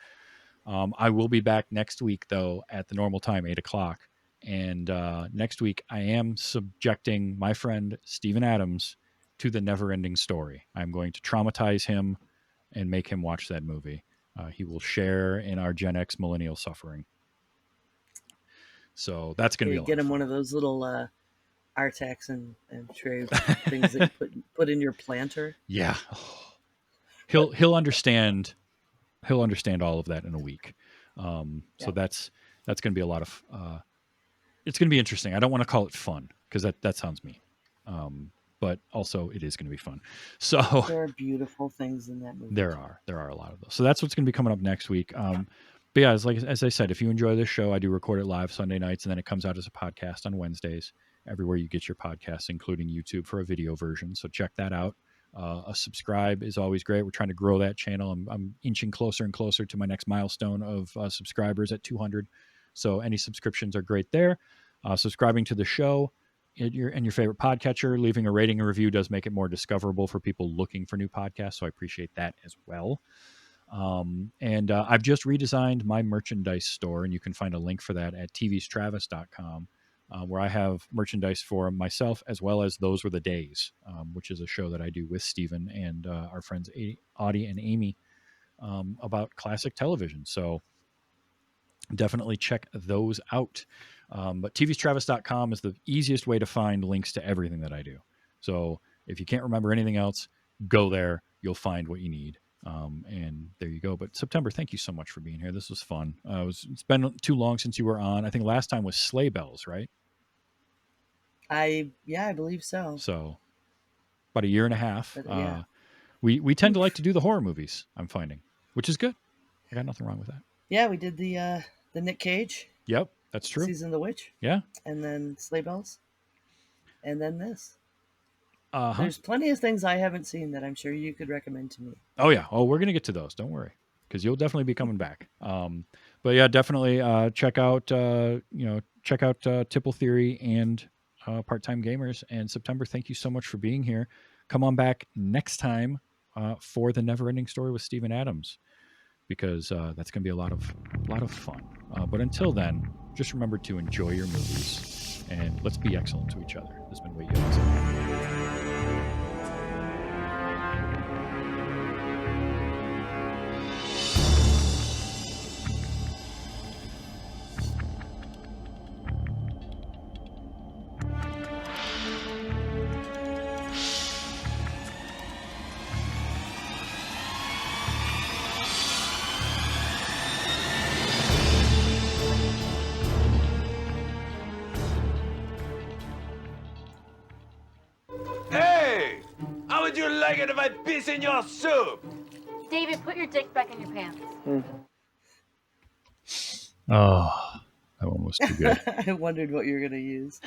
I will be back next week, though, at the normal time, 8 o'clock. And next week, I am subjecting my friend Steven Adams to the never-ending story. I'm going to traumatize him and make him watch that movie. He will share in our Gen X millennial suffering. So that's going to be a lot get him of fun. One of those little Artax and tray things that you put in your planter. Yeah, he'll understand. He'll understand all of that in a week. So that's going to be a lot of. It's going to be interesting. I don't want to call it fun because that sounds mean. But also it is going to be fun. So there are beautiful things in that movie. There are a lot of those. So that's what's going to be coming up next week. But yeah, as I said, if you enjoy this show, I do record it live Sunday nights, and then it comes out as a podcast on Wednesdays, everywhere you get your podcasts, including YouTube for a video version. So check that out. A subscribe is always great. We're trying to grow that channel. I'm inching closer and closer to my next milestone of subscribers at 200. So any subscriptions are great there. Subscribing to the show and your favorite podcatcher, leaving a rating and review does make it more discoverable for people looking for new podcasts. So I appreciate that as well. And I've just redesigned my merchandise store, and you can find a link for that at tvstravis.com. where I have merchandise for myself as well as Those Were the Days, which is a show that I do with Steven and our friends Audie and Amy about classic television. So definitely check those out. But tvstravis.com is the easiest way to find links to everything that I do. So if you can't remember anything else, go there. You'll find what you need. And there you go. But September, thank you so much for being here. This was fun. It's been too long since you were on. I think last time was Sleigh Bells, right? I believe so. So about a year and a half. Yeah. We tend to like to do the horror movies, I'm finding, which is good. I got nothing wrong with that. Yeah, we did the Nick Cage. Yep, that's true. Season of the Witch. Yeah. And then Sleigh Bells. And then this. Uh-huh. There's plenty of things I haven't seen that I'm sure you could recommend to me. Oh yeah. Oh, we're gonna get to those. Don't worry, because you'll definitely be coming back. But yeah, definitely check out Tipple Theory and Part-Time Gamers. And September, thank you so much for being here. Come on back next time for the Never-Ending Story with Stephen Adams, because that's gonna be a lot of fun. But until then, just remember to enjoy your movies and let's be excellent to each other. This has been Wait Yoda. Hey! How would you like it if I piss in your soup? David, put your dick back in your pants. Oh, that one was too good. I wondered what you were going to use.